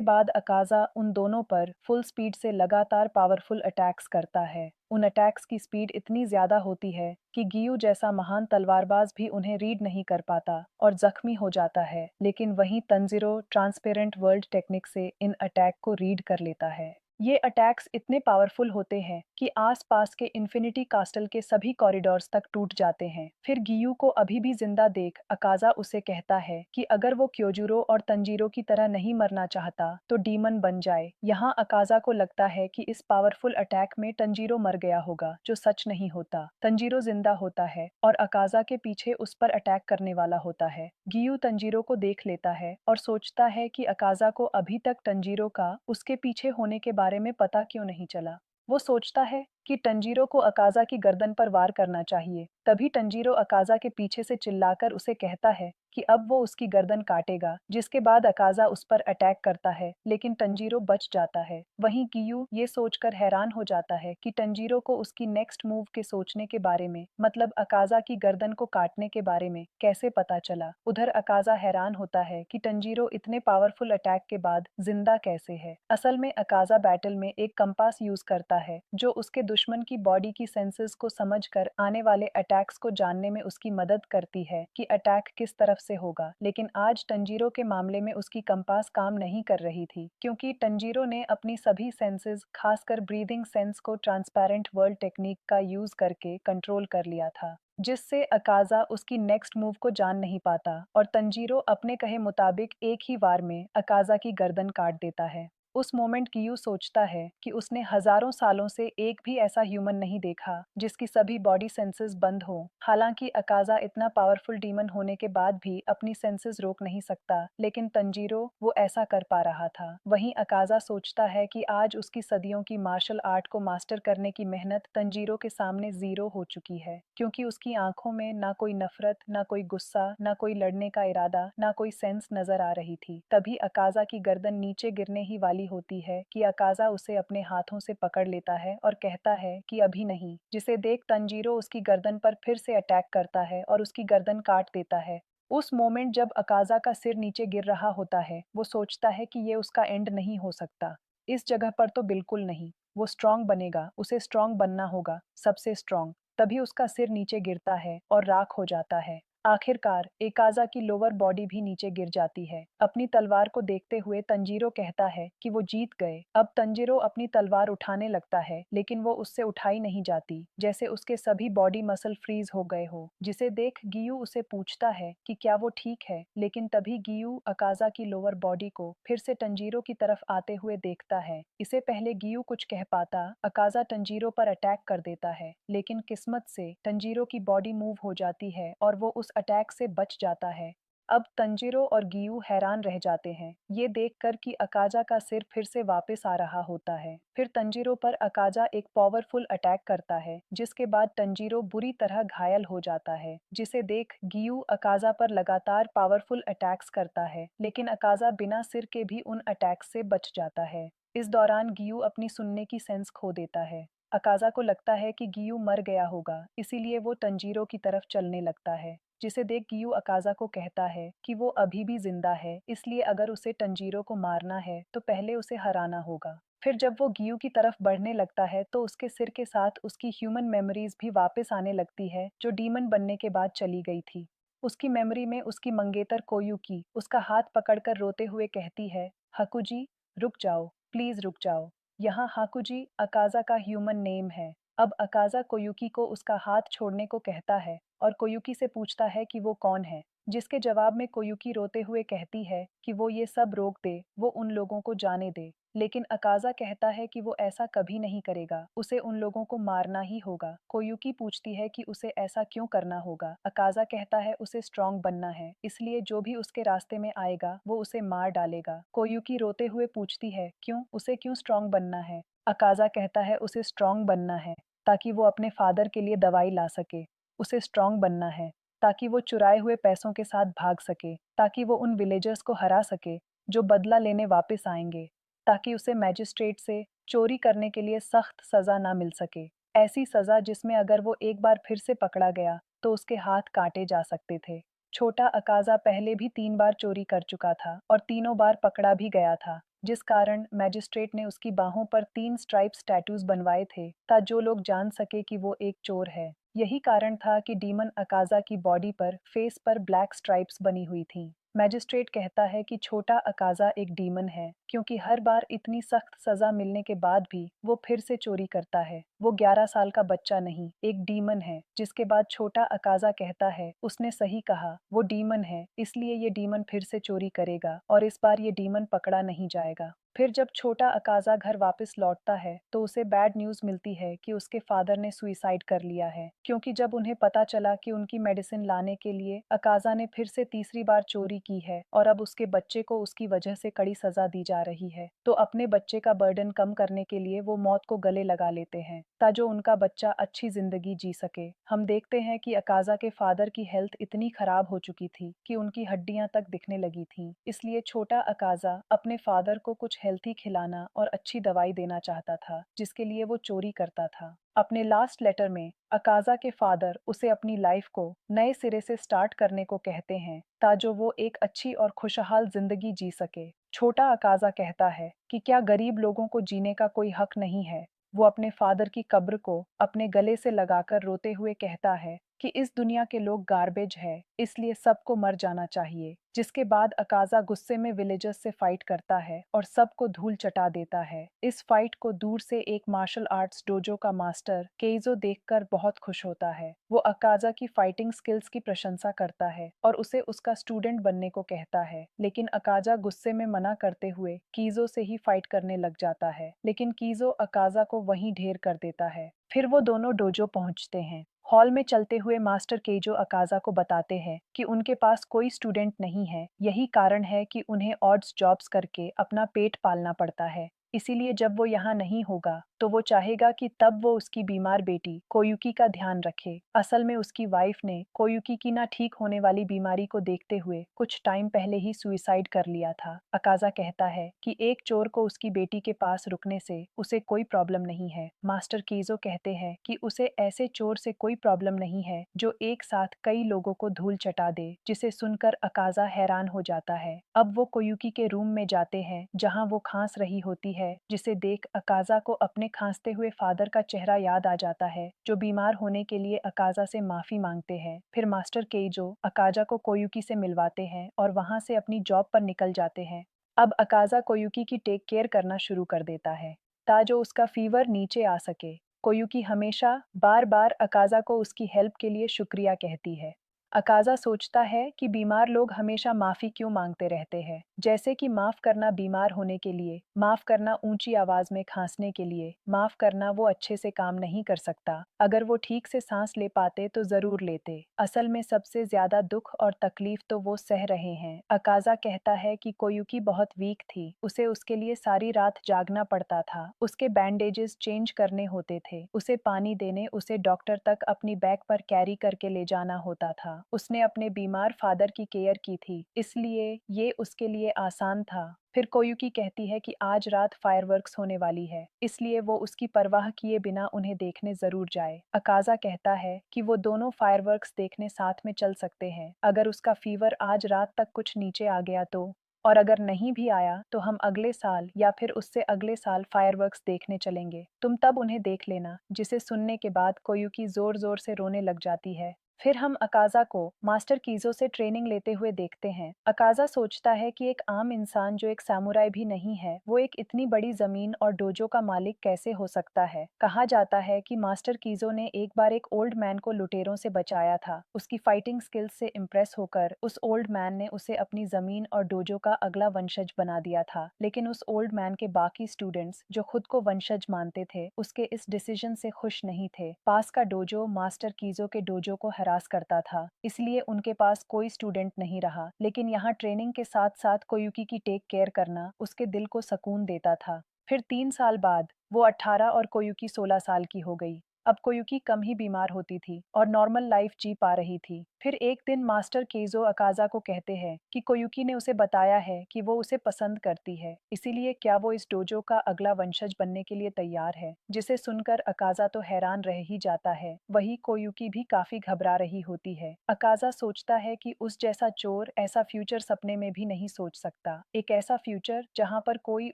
बाद अकाजा उन दोनों पर फुल स्पीड से लगातार पावरफुल अटैक्स करता है। उन अटैक्स की स्पीड इतनी ज्यादा होती है कि गियू जैसा महान तलवारबाज भी उन्हें रीड नहीं कर पाता और जख्मी हो जाता है, लेकिन वहीं तंजीरो ट्रांसपेरेंट वर्ल्ड टेक्निक से इन अटैक को रीड कर लेता है। ये अटैक्स इतने पावरफुल होते हैं कि आसपास के इन्फिनिटी कास्टल के सभी कॉरिडोर्स तक टूट जाते हैं। फिर गियू को अभी भी जिंदा देख अकाजा उसे कहता है कि अगर वो क्योजुरो और तंजीरो की तरह नहीं मरना चाहता तो डीमन बन जाए। यहाँ अकाजा को लगता है कि इस पावरफुल अटैक में तंजीरो मर गया होगा, जो सच नहीं होता। तंजीरो जिंदा होता है और अकाजा के पीछे उस पर अटैक करने वाला होता है। गियू तंजीरो को देख लेता है और सोचता है कि अकाजा को अभी तक तंजीरो का उसके पीछे होने के बारे में पता क्यों नहीं चला। वो सोचता है कि तंजीरो को अकाजा की गर्दन पर वार करना चाहिए। तभी तंजीरो अकाजा के पीछे से चिल्लाकर उसे कहता है कि अब वो उसकी गर्दन काटेगा, जिसके बाद अकाजा उस पर अटैक करता है, लेकिन तंजीरो बच जाता है। वहीं गियू ये सोचकर हैरान हो जाता है कि तंजीरो को उसकी नेक्स्ट मूव के सोचने के बारे में, मतलब अकाजा की गर्दन को काटने के बारे में कैसे पता चला। उधर अकाजा हैरान होता है कि तंजीरो इतने पावरफुल अटैक के बाद जिंदा कैसे है। असल में अकाजा बैटल में एक कंपास यूज करता है जो उसके दुश्मन की बॉडी की सेंसेस को समझकर आने वाले अटैक्स को जानने में उसकी मदद करती है कि अटैक किस तरफ से होगा। लेकिन आज तंजीरो के मामले में उसकी कंपास काम नहीं कर रही थी क्योंकि तंजीरो ने अपनी सभी सेंसेस, खासकर ब्रीदिंग सेंस को ट्रांसपेरेंट वर्ल्ड टेक्निक का यूज करके कंट्रोल कर लिया था, जिससे अकाजा उसकी नेक्स्ट मूव को जान नहीं पाता और तंजीरो अपने कहे मुताबिक एक ही वार में अकाजा की गर्दन काट देता है। उस मोमेंट गियू सोचता है कि उसने हजारों सालों से एक भी ऐसा ह्यूमन नहीं देखा जिसकी सभी बॉडी सेंसेस बंद हो। हालांकि अकाजा इतना पावरफुल डीमन होने के बाद भी अपनी सेंसेस रोक नहीं सकता, लेकिन तंजीरो वो ऐसा कर पा रहा था। वहीं अकाजा सोचता है कि आज उसकी सदियों की मार्शल आर्ट को मास्टर करने की मेहनत तंजीरो के सामने जीरो हो चुकी है, क्योंकि उसकी आंखों में ना कोई नफरत, ना कोई गुस्सा, ना कोई लड़ने का इरादा, ना कोई सेंस नजर आ रही थी। तभी अकाजा की गर्दन नीचे गिरने ही वाली होती है कि अकाज़ा उसे अपने हाथों से पकड़ लेता है और कहता है कि अभी नहीं, जिसे देख तंजीरो उसकी गर्दन पर फिर से अटैक करता है और उसकी गर्दन काट देता है। उस मोमेंट जब अकाज़ा का सिर नीचे गिर रहा होता है, वो सोचता है कि ये उसका एंड नहीं हो सकता। इस जगह पर तो बिल्कुल नहीं। वो स्ट्रांग बनेगा, उसे स्ट्रांग बनना होगा, सबसे स्ट्रांग। तभी उसका सिर नीचे गिरता है और राख हो जाता है। आखिरकार एकाज़ा की लोअर बॉडी भी नीचे गिर जाती है। अपनी तलवार को देखते हुए तंजीरो कहता है कि वो जीत गए। अब तंजीरो अपनी तलवार उठाने लगता है, लेकिन वो उससे उठाई नहीं जाती, जैसे उसके सभी बॉडी मसल फ्रीज हो गए हो। जिसे देख गियू उसे पूछता है कि क्या वो ठीक है, लेकिन तभी गियू अकाज़ा की लोअर बॉडी को फिर से तंजीरो की तरफ आते हुए देखता है। इसे पहले गियू कुछ कह पाता, अकाज़ा तंजीरो पर अटैक कर देता है, लेकिन किस्मत से तंजीरो की बॉडी मूव हो जाती है और वो उस अटैक से बच जाता है। अब तंजीरो और गियू हैरान रह जाते हैं, ये देखकर कि अकाज़ा का सिर फिर से वापस आ रहा होता है। फिर तंजीरो पर अकाज़ा एक पावरफुल अटैक करता है, जिसके बाद तंजीरो बुरी तरह घायल हो जाता है। जिसे देख गियू अकाज़ा पर लगातार पावरफुल अटैक्स करता है, लेकिन अकाज़ा बिना सिर के भी उन अटैक्स से बच जाता है। इस दौरान गियू अपनी सुनने की सेंस खो देता है। अकाज़ा को लगता है कि गियू मर गया होगा, इसीलिए वो तंजीरो की तरफ चलने लगता है। जिसे देख गियू अकाज़ा को कहता है कि वो अभी भी जिंदा है, इसलिए अगर उसे तंजीरो को मारना है तो पहले उसे हराना होगा। फिर जब वो गियू की तरफ बढ़ने लगता है तो उसके सिर के साथ उसकी ह्यूमन मेमोरीज भी वापस आने लगती है, जो डीमन बनने के बाद चली गई थी। उसकी मेमोरी में उसकी मंगेतर कोयुकी उसका हाथ पकड़कर रोते हुए कहती है, हकुजी, रुक जाओ, प्लीज रुक जाओ। यहाँ हाकुजी अकाज़ा का ह्यूमन नेम है। अब अकाज़ा कोयुकी को उसका हाथ छोड़ने को कहता है और कोयुकी से पूछता है कि वो कौन है, जिसके जवाब में कोयुकी रोते हुए कहती है कि वो ये सब रोक दे, वो उन लोगों को जाने दे। लेकिन अकाज़ा कहता है कि वो ऐसा कभी नहीं करेगा, उसे उन लोगों को मारना ही होगा। कोयुकी पूछती है कि उसे ऐसा क्यों करना होगा। अकाज़ा कहता है उसे स्ट्रांग बनना है, इसलिए जो भी उसके रास्ते में आएगा वो उसे मार डालेगा। कोयुकी रोते हुए पूछती है क्यों, उसे क्यों स्ट्रांग बनना है। अकाज़ा कहता है उसे स्ट्रांग बनना है ताकि वो अपने फादर के लिए दवाई ला सके। उसे स्ट्रांग बनना है ताकि वो चुराए हुए पैसों के साथ भाग सके, ताकि वो उन विलेजर्स को हरा सके जो बदला लेने वापस आएंगे, ताकि उसे मैजिस्ट्रेट से चोरी करने के लिए सख्त सजा ना मिल सके। ऐसी सजा जिसमें अगर वो एक बार फिर से पकड़ा गया तो उसके हाथ काटे जा सकते थे। छोटा अकाज़ा पहले भी 3 बार चोरी कर चुका था और तीनों बार पकड़ा भी गया था, जिस कारण मैजिस्ट्रेट ने उसकी बाहों पर 3 स्ट्राइप्स टैटूज बनवाए थे ताकि जो लोग जान सके कि वो एक चोर है। यही कारण था कि डीमन अकाज़ा की बॉडी पर फेस पर ब्लैक स्ट्राइप्स बनी हुई थीं। मैजिस्ट्रेट कहता है कि छोटा अकाज़ा एक डीमन है, क्योंकि हर बार इतनी सख्त सजा मिलने के बाद भी वो फिर से चोरी करता है। वो 11 साल का बच्चा नहीं, एक डीमन है। जिसके बाद छोटा अकाज़ा कहता है उसने सही कहा, वो डीमन है, इसलिए ये डीमन फिर से चोरी करेगा और इस बार ये डीमन पकड़ा नहीं जाएगा। फिर जब छोटा अकाज़ा घर वापस लौटता है तो उसे बैड न्यूज़ मिलती है कि उसके फादर ने सुसाइड कर लिया है, क्योंकि जब उन्हें पता चला कि उनकी मेडिसिन लाने के लिए अकाज़ा ने फिर से तीसरी बार चोरी की है और अब उसके बच्चे को उसकी वजह से कड़ी सजा दी जा रही है, तो अपने बच्चे का बर्डन कम करने के लिए वो मौत को गले लगा लेते हैं ताकि उनका बच्चा अच्छी जिंदगी जी सके। हम देखते हैं कि अकाज़ा के फादर की हेल्थ इतनी खराब हो चुकी थी कि उनकी हड्डियां तक दिखने लगी थीं, इसलिए छोटा अकाज़ा अपने फादर को कुछ हेल्थी खिलाना और अच्छी दवाई देना चाहता था, जिसके लिए वो चोरी करता था। अपने लास्ट लेटर में अकाज़ा के फादर उसे अपनी लाइफ को नए सिरे से स्टार्ट करने को कहते हैं ताकि वो एक अच्छी और खुशहाल जिंदगी जी सके। छोटा अकाज़ा कहता है कि क्या गरीब लोगों को जीने का कोई हक नहीं है। वो अपने फादर की कब्र को अपने गले से लगाकर रोते हुए कहता है कि इस दुनिया के लोग गार्बेज है, इसलिए सबको मर जाना चाहिए। जिसके बाद अकाज़ा गुस्से में विलेजर्स से फाइट करता है और सबको धूल चटा देता है। इस फाइट को दूर से एक मार्शल आर्ट्स डोजो का मास्टर केइजो देखकर बहुत खुश होता है। वो अकाज़ा की फाइटिंग स्किल्स की प्रशंसा करता है और उसे उसका स्टूडेंट बनने को कहता है, लेकिन अकाज़ा गुस्से में मना करते हुए कीजो से ही फाइट करने लग जाता है, लेकिन कीजो अकाज़ा को वहीं ढेर कर देता है। फिर वो दोनों डोजो पहुंचते हैं। हॉल में चलते हुए मास्टर केजो अकाज़ा को बताते हैं कि उनके पास कोई स्टूडेंट नहीं है, यही कारण है कि उन्हें ऑड्स जॉब्स करके अपना पेट पालना पड़ता है, इसीलिए जब वो यहाँ नहीं होगा तो वो चाहेगा कि तब वो उसकी बीमार बेटी कोयुकी का ध्यान रखे। असल में उसकी वाइफ ने कोयुकी की ना ठीक होने वाली बीमारी को देखते हुए कुछ टाइम पहले ही सुइसाइड कर लिया था। अकाजा कहता है कि एक चोर को उसकी बेटी के पास रुकने से उसे कोई प्रॉब्लम नहीं है। मास्टर कीजो कहते हैं कि उसे ऐसे चोर से कोई प्रॉब्लम नहीं है जो एक साथ कई लोगों को धूल चटा दे, जिसे सुनकर अकाजा हैरान हो जाता है। अब वो कोयुकी के रूम में जाते हैं जहां वो खांस रही होती है, जिसे देख अकाजा को अपने खांसते हुए फादर का चेहरा याद आ जाता है, जो बीमार होने के लिए अकाजा से माफी मांगते हैं। फिर मास्टर केइजो अकाजा को कोयुकी से मिलवाते हैं और वहां से अपनी जॉब पर निकल जाते हैं। अब अकाजा कोयुकी की टेक केयर करना शुरू कर देता है ताजो उसका फीवर नीचे आ सके। कोयुकी हमेशा बार बार अकाजा को उसकी हेल्प के लिए शुक्रिया कहती है। अकाजा सोचता है कि बीमार लोग हमेशा माफी क्यों मांगते रहते हैं, जैसे कि माफ करना बीमार होने के लिए, माफ करना ऊंची आवाज में खांसने के लिए, माफ करना वो अच्छे से काम नहीं कर सकता। अगर वो ठीक से सांस ले पाते तो जरूर लेते। असल में सबसे ज्यादा दुख और तकलीफ तो वो सह रहे हैं। अकाजा कहता है कि कोयुकी बहुत वीक थी, उसे उसके लिए सारी रात जागना पड़ता था, उसके बैंडेजेस चेंज करने होते थे, उसे पानी देने उसे डॉक्टर तक अपनी बैग पर कैरी करके ले जाना होता था। उसने अपने बीमार फादर की केयर की थी, इसलिए ये उसके लिए आसान था। फिर कोयुकी कहती है कि आज रात फायरवर्क्स होने वाली है, इसलिए वो उसकी परवाह किए बिना उन्हें देखने जरूर जाए। अकाजा कहता है कि वो दोनों फायरवर्क्स देखने साथ में चल सकते हैं, अगर उसका फीवर आज रात तक कुछ नीचे आ गया तो, और अगर नहीं भी आया तो हम अगले साल या फिर उससे अगले साल फायरवर्क्स देखने चलेंगे, तुम तब उन्हें देख लेना। जिसे सुनने के बाद कोयुकी जोर जोर से रोने लग जाती है। फिर हम अकाजा को मास्टर कीजो से ट्रेनिंग लेते हुए देखते हैं। अकाजा सोचता है कि एक आम इंसान जो एक सामुराई भी नहीं है, वो एक इतनी बड़ी जमीन और डोजो का मालिक कैसे हो सकता है। कहा जाता है कि मास्टर कीजो ने एक बार एक ओल्ड मैन को लुटेरों से बचाया था। उसकी फाइटिंग स्किल्स से इम्प्रेस होकर उस ओल्ड मैन ने उसे अपनी जमीन और डोजो का अगला वंशज बना दिया था। लेकिन उस ओल्ड मैन के बाकी स्टूडेंट्स जो खुद को वंशज मानते थे, उसके इस डिसीजन से खुश नहीं थे। पास का डोजो मास्टर कीजो के डोजो को हरास करता था, इसलिए उनके पास कोई स्टूडेंट नहीं रहा। लेकिन यहाँ ट्रेनिंग के साथ साथ कोयुकी की टेक केयर करना उसके दिल को सुकून देता था। फिर 3 साल बाद वो 18 और कोयुकी 16 साल की हो गई। अब कोयुकी कम ही बीमार होती थी और नॉर्मल लाइफ जी पा रही थी। फिर एक दिन मास्टर केजो अकाजा को कहते हैं कि कोयुकी ने उसे बताया है कि वो उसे पसंद करती है, इसीलिए क्या वो इस डोजो का अगला वंशज बनने के लिए तैयार है। जिसे सुनकर अकाजा तो हैरान रह ही जाता है, वही कोयुकी भी काफी घबरा रही होती है। अकाजा सोचता है कि उस जैसा चोर ऐसा फ्यूचर सपने में भी नहीं सोच सकता, एक ऐसा फ्यूचर जहां पर कोई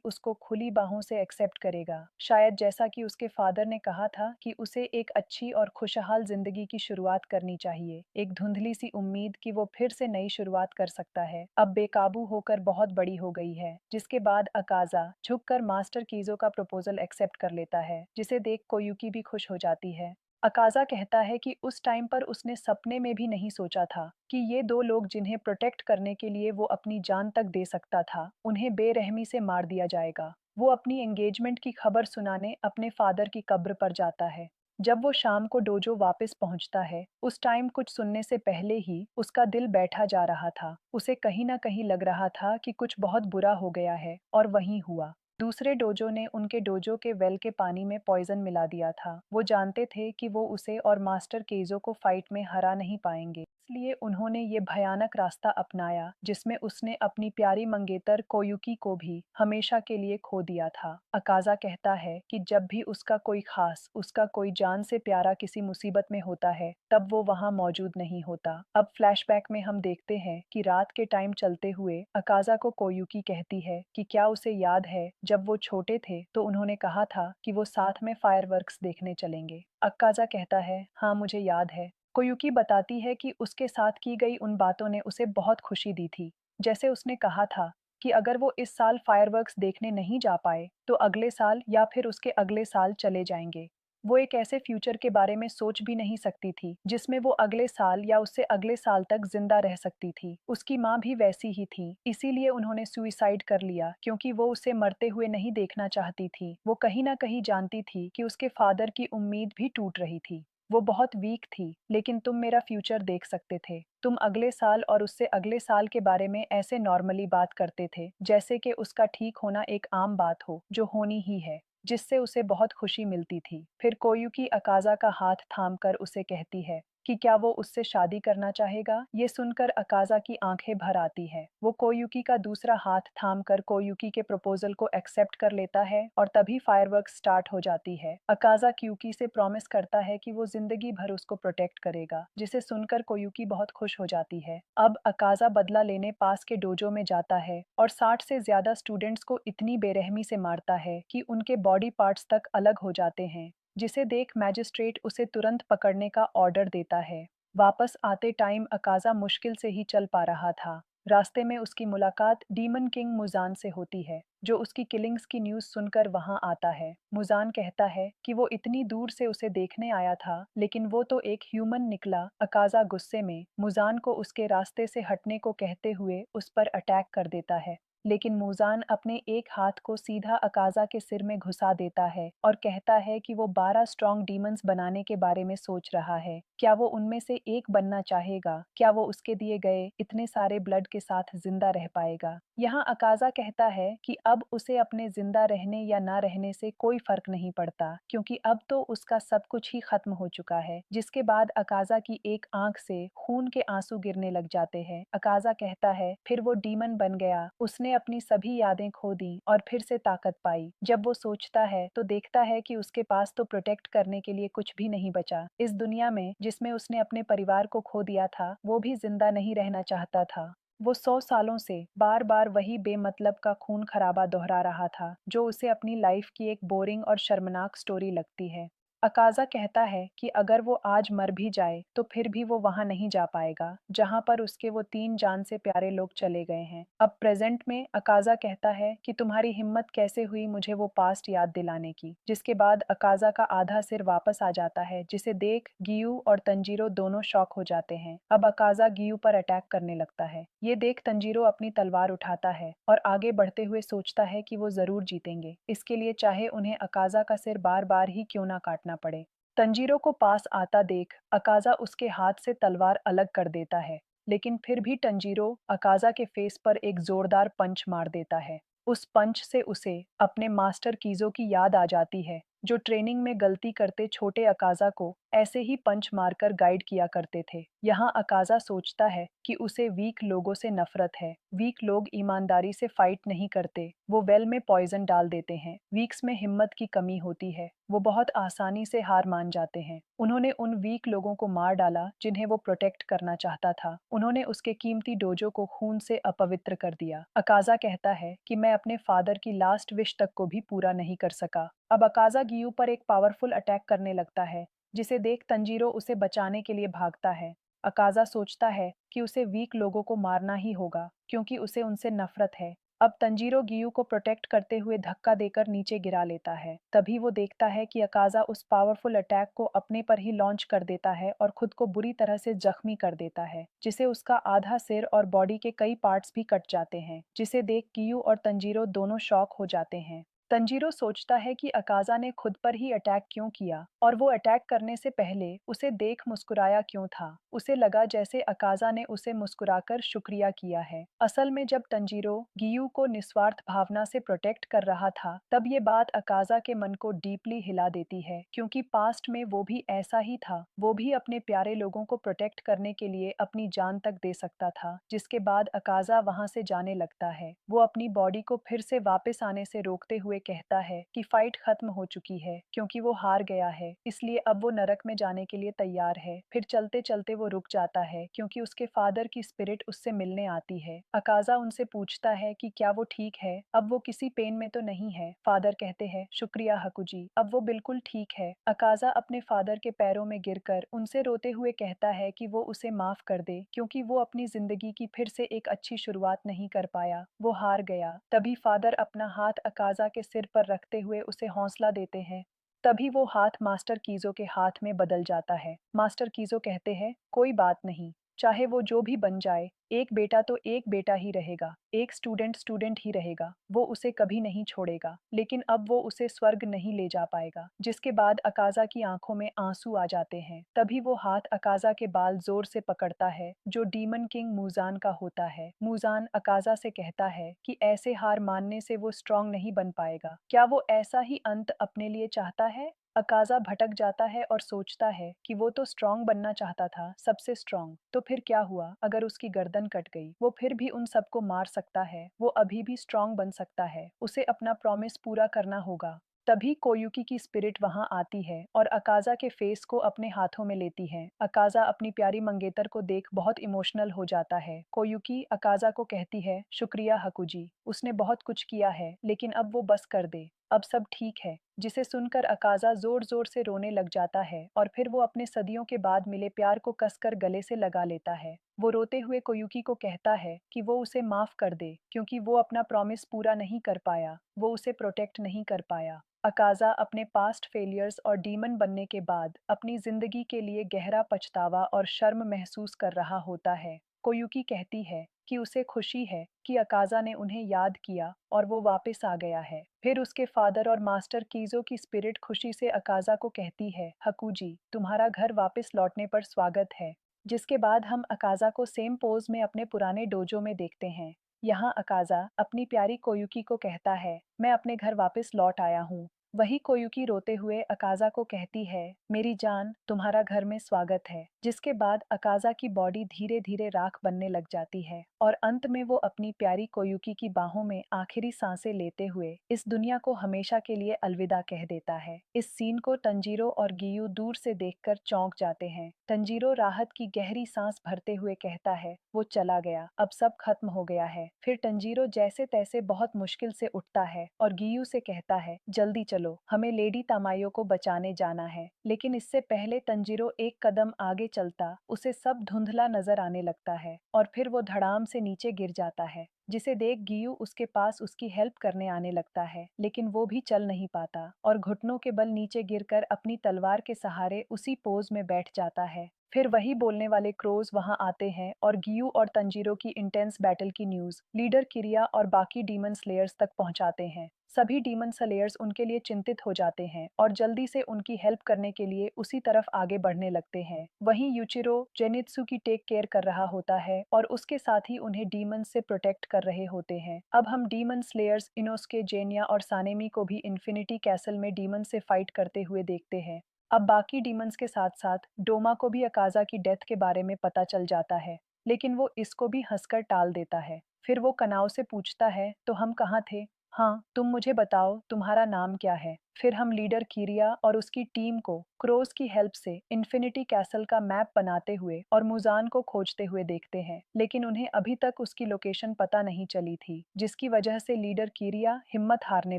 उसको खुली बाहों से एक्सेप्ट करेगा। शायद जैसा कि उसके फादर ने कहा था कि उसे एक अच्छी और खुशहाल जिंदगी की शुरुआत करनी चाहिए, एक धुंधली सी उम्मीद कि वो फिर से नई शुरुआत कर सकता है, अब बेकाबू होकर बहुत बड़ी हो गई है। जिसके बाद अकाजा झुककर मास्टर कीजो का प्रपोजल एक्सेप्ट कर लेता है, जिसे देख कोयुकी भी खुश हो जाती है। अकाजा कहता है कि उस टाइम पर उसने सपने में भी नहीं सोचा था कि ये दो लोग जिन्हें प्रोटेक्ट करने के लिए वो अपनी जान तक दे सकता था, उन्हें बेरहमी से मार दिया जाएगा। वो अपनी एंगेजमेंट की खबर सुनाने अपने फादर की कब्र पर जाता है। जब वो शाम को डोजो वापस पहुंचता है, उस टाइम कुछ सुनने से पहले ही उसका दिल बैठा जा रहा था। उसे कहीं ना कहीं लग रहा था कि कुछ बहुत बुरा हो गया है, और वही हुआ। दूसरे डोजो ने उनके डोजो के वेल के पानी में पॉइजन मिला दिया था। वो जानते थे कि वो उसे और मास्टर केजो को फाइट में हरा नहीं पाएंगे, इसलिए उन्होंने ये भयानक रास्ता अपनाया जिसमें उसने अपनी प्यारी मंगेतर कोयुकी को भी हमेशा के लिए खो दिया था। अकाजा कहता है कि जब भी उसका कोई खास, उसका कोई जान से प्यारा किसी मुसीबत में होता है, तब वो वहां मौजूद नहीं होता। अब फ्लैशबैक में हम देखते हैं कि रात के टाइम चलते हुए अकाजा को कोयुकी कहती है कि क्या उसे याद है जब वो छोटे थे तो उन्होंने कहा था कि वो साथ में फायरवर्क्स देखने चलेंगे। अकाजा कहता है, हाँ मुझे याद है। कोयुकी बताती है कि उसके साथ की गई उन बातों ने उसे बहुत खुशी दी थी। जैसे उसने कहा था कि अगर वो इस साल फायरवर्क्स देखने नहीं जा पाए तो अगले साल या फिर उसके अगले साल चले जाएंगे। वो एक ऐसे फ्यूचर के बारे में सोच भी नहीं सकती थी जिसमें वो अगले साल या उससे अगले साल तक जिंदा रह सकती थी। उसकी माँ भी वैसी ही थी, इसीलिए उन्होंने सुइसाइड कर लिया, क्योंकि वो उसे मरते हुए नहीं देखना चाहती थी। वो कहीं ना कहीं जानती थी कि उसके फादर की उम्मीद भी टूट रही थी। वो बहुत वीक थी, लेकिन तुम मेरा फ्यूचर देख सकते थे। तुम अगले साल और उससे अगले साल के बारे में ऐसे नॉर्मली बात करते थे जैसे कि उसका ठीक होना एक आम बात हो, जो होनी ही है। जिससे उसे बहुत खुशी मिलती थी। फिर कोयुकी अकाज़ा का हाथ थामकर उसे कहती है कि क्या वो उससे शादी करना चाहेगा। ये सुनकर अकाज़ा की आंखें भर आती है। वो कोयुकी का दूसरा हाथ थामकर कोयुकी के प्रपोजल को एक्सेप्ट कर लेता है और तभी फायरवर्क्स स्टार्ट हो जाती है। अकाज़ा क्यूकी से प्रॉमिस करता है कि वो जिंदगी भर उसको प्रोटेक्ट करेगा, जिसे सुनकर कोयुकी बहुत खुश हो जाती है। अब अकाज़ा बदला लेने पास के डोजो में जाता है और 60 से ज्यादा स्टूडेंट्स को इतनी बेरहमी से मारता है कि उनके बॉडी पार्ट्स तक अलग हो जाते हैं, जिसे देख मैजिस्ट्रेट उसे तुरंत पकड़ने का ऑर्डर देता है। वापस आते टाइम अकाज़ा मुश्किल से ही चल पा रहा था। रास्ते में उसकी मुलाकात डीमन किंग मुजान से होती है, जो उसकी किलिंग्स की न्यूज़ सुनकर वहां आता है। मुजान कहता है कि वो इतनी दूर से उसे देखने आया था, लेकिन वो तो एक ह्यूमन निकला। अकाज़ा गुस्से में मुजान को उसके रास्ते से हटने को कहते हुए उस पर अटैक कर देता है, लेकिन मुजान अपने एक हाथ को सीधा अकाज़ा के सिर में घुसा देता है और कहता है कि वो 12 स्ट्रॉन्ग डीमंस बनाने के बारे में सोच रहा है। क्या वो उनमें से एक बनना चाहेगा? क्या वो उसके दिए गए इतने सारे ब्लड के साथ जिंदा रह पाएगा? यहाँ अकाज़ा कहता है कि अब उसे अपने जिंदा रहने या ना रहने से कोई फर्क नहीं पड़ता, क्योंकि अब तो उसका सब कुछ ही खत्म हो चुका है। जिसके बाद अकाज़ा की एक आंख से खून के आंसू गिरने लग जाते हैं। अकाज़ा कहता है फिर वो डीमन बन गया, उसने अपनी सभी यादें खो दी और फिर से ताकत पाई। जब वो सोचता है तो देखता है कि उसके पास तो प्रोटेक्ट करने के लिए कुछ भी नहीं बचा। इस दुनिया में जिसमें उसने अपने परिवार को खो दिया था, वो भी जिंदा नहीं रहना चाहता था। वो 100 सालों से बार बार वही बेमतलब का खून खराबा दोहरा रहा था, जो उसे अपनी लाइफ की एक बोरिंग और शर्मनाक स्टोरी लगती है। अकाज़ा कहता है कि अगर वो आज मर भी जाए तो फिर भी वो वहां नहीं जा पाएगा जहां पर उसके वो 3 जान से प्यारे लोग चले गए हैं। अब प्रेजेंट में अकाज़ा कहता है कि तुम्हारी हिम्मत कैसे हुई मुझे वो पास्ट याद दिलाने की। जिसके बाद अकाज़ा का आधा सिर वापस आ जाता है, जिसे देख गियू और तंजीरो दोनों शॉक हो जाते हैं। अब अकाज़ा गियू पर अटैक करने लगता है। ये देख तंजीरो अपनी तलवार उठाता है और आगे बढ़ते हुए सोचता है कि वो जरूर जीतेंगे, इसके लिए चाहे उन्हें अकाज़ा का सिर बार बार ही क्यों ना काटना पड़े। तंजीरो को पास आता देख अकाज़ा उसके हाथ से तलवार अलग कर देता है, लेकिन फिर भी तंजीरो अकाज़ा के फेस पर एक जोरदार पंच मार देता है। उस पंच से उसे अपने मास्टर कीजो की याद आ जाती है, जो ट्रेनिंग में गलती करते छोटे अकाज़ा को ऐसे ही पंच मारकर गाइड किया करते थे। यहाँ अकाज़ा सोचता है कि उसे वीक लोगों से नफरत है। वीक लोग ईमानदारी से फाइट नहीं करते, वो वेल में पॉइजन डाल देते हैं। वीक्स में हिम्मत की कमी होती है, वो बहुत आसानी से हार मान जाते हैं। उन्होंने उन वीक लोगों को मार डाला जिन्हें वो प्रोटेक्ट करना चाहता था। उन्होंने उसके कीमती डोजो को खून से अपवित्र कर दिया। अकाज़ा कहता है कि मैं अपने फादर की लास्ट विश तक को भी पूरा नहीं कर सका। अब अकाज़ा गियू पर एक पावरफुल अटैक करने लगता है, जिसे देख तंजीरो उसे बचाने के लिए भागता है। अकाज़ा सोचता है कि उसे वीक लोगों को मारना ही होगा, क्योंकि उसे उनसे नफरत है। अब तंजीरो गियू को प्रोटेक्ट करते हुए धक्का देकर नीचे गिरा लेता है। तभी वो देखता है कि अकाज़ा उस पावरफुल अटैक को अपने पर ही लॉन्च कर देता है और खुद को बुरी तरह से जख्मी कर देता है, जिसे उसका आधा सिर और बॉडी के कई पार्ट्स भी कट जाते हैं, जिसे देख गियू और तंजीरो दोनों शॉक हो जाते हैं। तंजीरो सोचता है कि अकाज़ा ने खुद पर ही अटैक क्यों किया और वो अटैक करने से पहले उसे देख मुस्कुराया क्यों था। उसे लगा जैसे अकाज़ा ने उसे मुस्कुराकर शुक्रिया किया है। असल में जब तंजीरो गियू को निस्वार्थ भावना से प्रोटेक्ट कर रहा था, तब ये बात अकाज़ा के मन को डीपली हिला देती है, क्योंकि पास्ट में वो भी ऐसा ही था। वो भी अपने प्यारे लोगों को प्रोटेक्ट करने के लिए अपनी जान तक दे सकता था। जिसके बाद अकाज़ा वहां से जाने लगता है। वो अपनी बॉडी को फिर से वापस आने से रोकते हुए कहता है कि फाइट खत्म हो चुकी है, क्योंकि वो हार गया है, इसलिए अब वो नरक में जाने के लिए तैयार है। फिर चलते चलते वो रुक जाता है, क्योंकि उसके फादर की स्पिरिट उससे मिलने आती है। अकाज़ा उनसे पूछता है कि क्या वो ठीक है, अब वो किसी पेन में तो नहीं है। फादर कहते हैं शुक्रिया हकुजी, अब वो बिल्कुल ठीक है। अकाज़ा अपने फादर के पैरों में गिरकर उनसे रोते हुए कहता है कि वो उसे माफ कर दे, क्योंकि वो अपनी जिंदगी की फिर से एक अच्छी शुरुआत नहीं कर पाया, वो हार गया। तभी फादर अपना हाथ अकाज़ा के सिर पर रखते हुए उसे हौसला देते हैं। तभी वो हाथ मास्टर कीजो के हाथ में बदल जाता है। मास्टर कीजो कहते हैं कोई बात नहीं, चाहे वो जो भी बन जाए, एक बेटा तो एक बेटा ही रहेगा, एक स्टूडेंट स्टूडेंट ही रहेगा, वो उसे कभी नहीं छोड़ेगा, लेकिन अब वो उसे स्वर्ग नहीं ले जा पाएगा। जिसके बाद अकाजा की आंखों में आंसू आ जाते हैं। तभी वो हाथ अकाजा के बाल जोर से पकड़ता है, जो डीमन किंग मूजान का होता है। मूजान अकाजा से कहता है कि ऐसे हार मानने से वो स्ट्रांग नहीं बन पाएगा। क्या वो ऐसा ही अंत अपने लिए चाहता है? अकाजा भटक जाता है और सोचता है कि वो तो स्ट्रांग बनना चाहता था, सबसे स्ट्रांग। तो फिर क्या हुआ अगर उसकी गर्दन कट गई? वो फिर भी उन सबको मार सकता है, वो अभी भी स्ट्रांग बन सकता है, उसे अपना प्रॉमिस पूरा करना होगा। तभी कोयुकी की स्पिरिट वहां आती है और अकाजा के फेस को अपने हाथों में लेती है। अकाजा अपनी प्यारी मंगेतर को देख बहुत इमोशनल हो जाता है। कोयुकी अकाजा को कहती है, शुक्रिया हकुजी, उसने बहुत कुछ किया है, लेकिन अब वो बस कर दे, अब सब ठीक है। जिसे सुनकर अकाजा जोर जोर से रोने लग जाता है और फिर वो अपने सदियों के बाद मिले प्यार को कसकर गले से लगा लेता है। वो रोते हुए कोयुकी को कहता है कि वो उसे माफ कर दे, क्योंकि वो अपना प्रॉमिस पूरा नहीं कर पाया, वो उसे प्रोटेक्ट नहीं कर पाया। अकाजा अपने पास्ट फेलियर्स और डीमन बनने के बाद अपनी जिंदगी के लिए गहरा पछतावा और शर्म महसूस कर रहा होता है। कोयुकी कहती है कि उसे खुशी है कि अकाजा ने उन्हें याद किया और वो वापस आ गया है। फिर उसके फादर और मास्टर कीजो की स्पिरिट खुशी से अकाजा को कहती है, हकुजी, तुम्हारा घर वापस लौटने पर स्वागत है। जिसके बाद हम अकाजा को सेम पोज में अपने पुराने डोजो में देखते हैं। यहाँ अकाजा अपनी प्यारी कोयुकी को कहता है, मैं अपने घर वापस लौट आया हूँ। वही कोयुकी रोते हुए अकाजा को कहती है, मेरी जान, तुम्हारा घर में स्वागत है। जिसके बाद अकाजा की बॉडी धीरे धीरे राख बनने लग जाती है और अंत में वो अपनी प्यारी कोयुकी की बाहों में आखिरी सांसें लेते हुए इस दुनिया को हमेशा के लिए अलविदा कह देता है। इस सीन को तंजीरो और गियू दूर से देखकर चौंक जाते हैं। तंजीरो राहत की गहरी सांस भरते हुए कहता है, वो चला गया, अब सब खत्म हो गया है। फिर तंजीरो जैसे तैसे बहुत मुश्किल से उठता है और गियू से कहता है, जल्दी चलो, हमें लेडी तामायो को बचाने जाना है। लेकिन इससे पहले तंजीरो एक कदम आगे चलता उसे सब धुंधला नजर आने लगता है और फिर वो धड़ाम से नीचे गिर जाता है। जिसे देख गियू उसके पास उसकी हेल्प करने आने लगता है, लेकिन वो भी चल नहीं पाता और घुटनों के बल नीचे गिरकर अपनी तलवार के सहारे उसी पोज में बैठ जाता है। फिर वही बोलने वाले क्रोज वहां आते हैं और गियू और तंजीरो की इंटेंस बैटल की न्यूज लीडर किरिया और बाकी डीमन स्लेयर्स तक पहुंचाते हैं। सभी डीमन स्लेयर्स उनके लिए चिंतित हो जाते हैं और जल्दी से उनकी हेल्प करने के लिए उसी तरफ आगे बढ़ने लगते हैं। वहीं यूचिरो जेनित्सु की टेक केयर कर रहा होता है और उसके साथ ही उन्हें डीमन से प्रोटेक्ट कर रहे होते हैं। अब हम डीमन स्लेयर्स इनोस्के, जेनिया और सानेमी को भी इन्फिनिटी कैसल में डीमन से फाइट करते हुए देखते हैं। अब बाकी डीमंस के साथ साथ डोमा को भी अकाजा की डेथ के बारे में पता चल जाता है, लेकिन वो इसको भी हंसकर टाल देता है। फिर वो कनाव से पूछता है, तो हम कहाँ थे? हाँ, तुम मुझे बताओ, तुम्हारा नाम क्या है? फिर हम लीडर कीरिया और उसकी टीम को क्रोज की हेल्प से इन्फिनिटी कैसल का मैप बनाते हुए और मुजान को खोजते हुए देखते हैं, लेकिन उन्हें अभी तक उसकी लोकेशन पता नहीं चली थी, जिसकी वजह से लीडर कीरिया हिम्मत हारने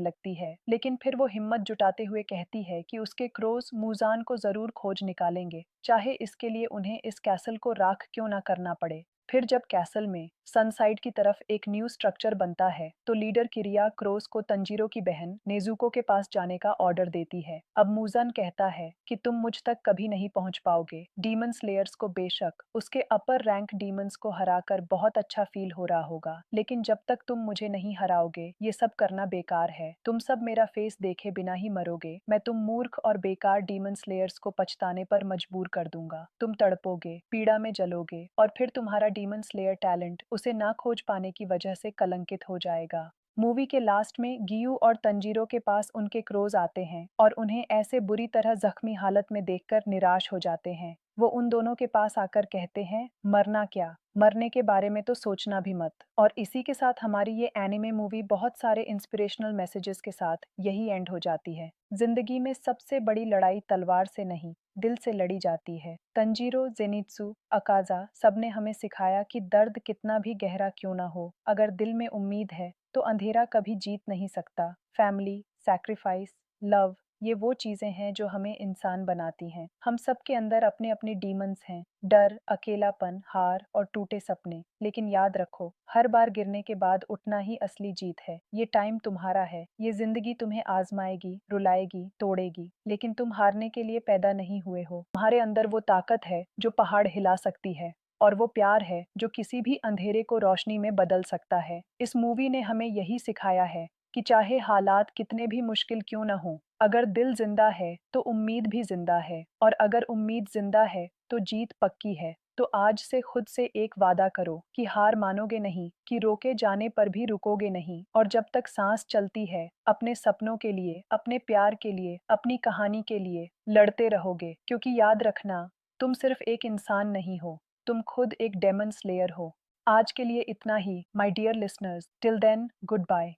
लगती है। लेकिन फिर वो हिम्मत जुटाते हुए कहती है कि उसके क्रोज मुजान को जरूर खोज निकालेंगे, चाहे इसके लिए उन्हें इस कैसल को राख क्यों ना करना पड़े। फिर जब कैसल में सनसाइड की तरफ एक न्यू स्ट्रक्चर बनता है, तो लीडर किरिया क्रोस को तंजीरो की बहन नेजुको के पास जाने का ऑर्डर देती है। अब मूजान कहता है कि तुम मुझ तक कभी नहीं पहुंच पाओगे। डीमन स्लेयर्स को बेशक उसके अपर रैंक डीमंस को हराकर बहुत अच्छा फील हो रहा होगा, लेकिन जब तक तुम मुझे नहीं हराओगे, ये सब करना बेकार है। तुम सब मेरा फेस देखे बिना ही मरोगे। मैं तुम मूर्ख और बेकार डीमन स्लेयर्स को पछताने पर मजबूर कर दूंगा। तुम तड़पोगे, पीड़ा में जलोगे और फिर तुम्हारा डीमन स्लेयर टैलेंट उसे ना खोज पाने की वजह से कलंकित हो जाएगा। मूवी के लास्ट में गियू और तंजीरो के पास उनके क्रोज आते हैं और उन्हें ऐसे बुरी तरह जख्मी हालत में देखकर निराश हो जाते हैं। वो उन दोनों के पास आकर कहते हैं, मरना क्या, मरने के बारे में तो सोचना भी मत। और इसी के साथ हमारी ये एनिमे मूवी बहुत सारे इंस्पिरेशनल मैसेजेस के साथ यही एंड हो जाती है। जिंदगी में सबसे बड़ी लड़ाई तलवार से नहीं, दिल से लड़ी जाती है। तंजीरो, जेनित्सु, अकाजा सबने हमें सिखाया कि दर्द कितना भी गहरा क्यों ना हो, अगर दिल में उम्मीद है तो अंधेरा कभी जीत नहीं सकता। फैमिली, सैक्रिफाइस, लव, ये वो चीजें हैं जो हमें इंसान बनाती हैं। हम सबके अंदर अपने अपने डीमंस हैं, डर, अकेलापन, हार और टूटे सपने। लेकिन याद रखो, हर बार गिरने के बाद उठना ही असली जीत है। ये टाइम तुम्हारा है, ये जिंदगी तुम्हें आजमाएगी, रुलाएगी, तोड़ेगी, लेकिन तुम हारने के लिए पैदा नहीं हुए हो। तुम्हारे अंदर वो ताकत है जो पहाड़ हिला सकती है। और वो प्यार है जो किसी भी अंधेरे को रोशनी में बदल सकता है। इस मूवी ने हमें यही सिखाया है कि चाहे हालात कितने भी मुश्किल क्यों न हो, अगर दिल जिंदा है तो उम्मीद भी जिंदा है, और अगर उम्मीद जिंदा है तो जीत पक्की है। तो आज से खुद से एक वादा करो कि हार मानोगे नहीं, कि रोके जाने पर भी रुकोगे नहीं, और जब तक सांस चलती है अपने सपनों के लिए, अपने प्यार के लिए, अपनी कहानी के लिए लड़ते रहोगे। क्योंकि याद रखना, तुम सिर्फ एक इंसान नहीं हो, तुम खुद एक डेमन स्लेयर हो। आज के लिए इतना ही, my dear listeners. Till then, good bye.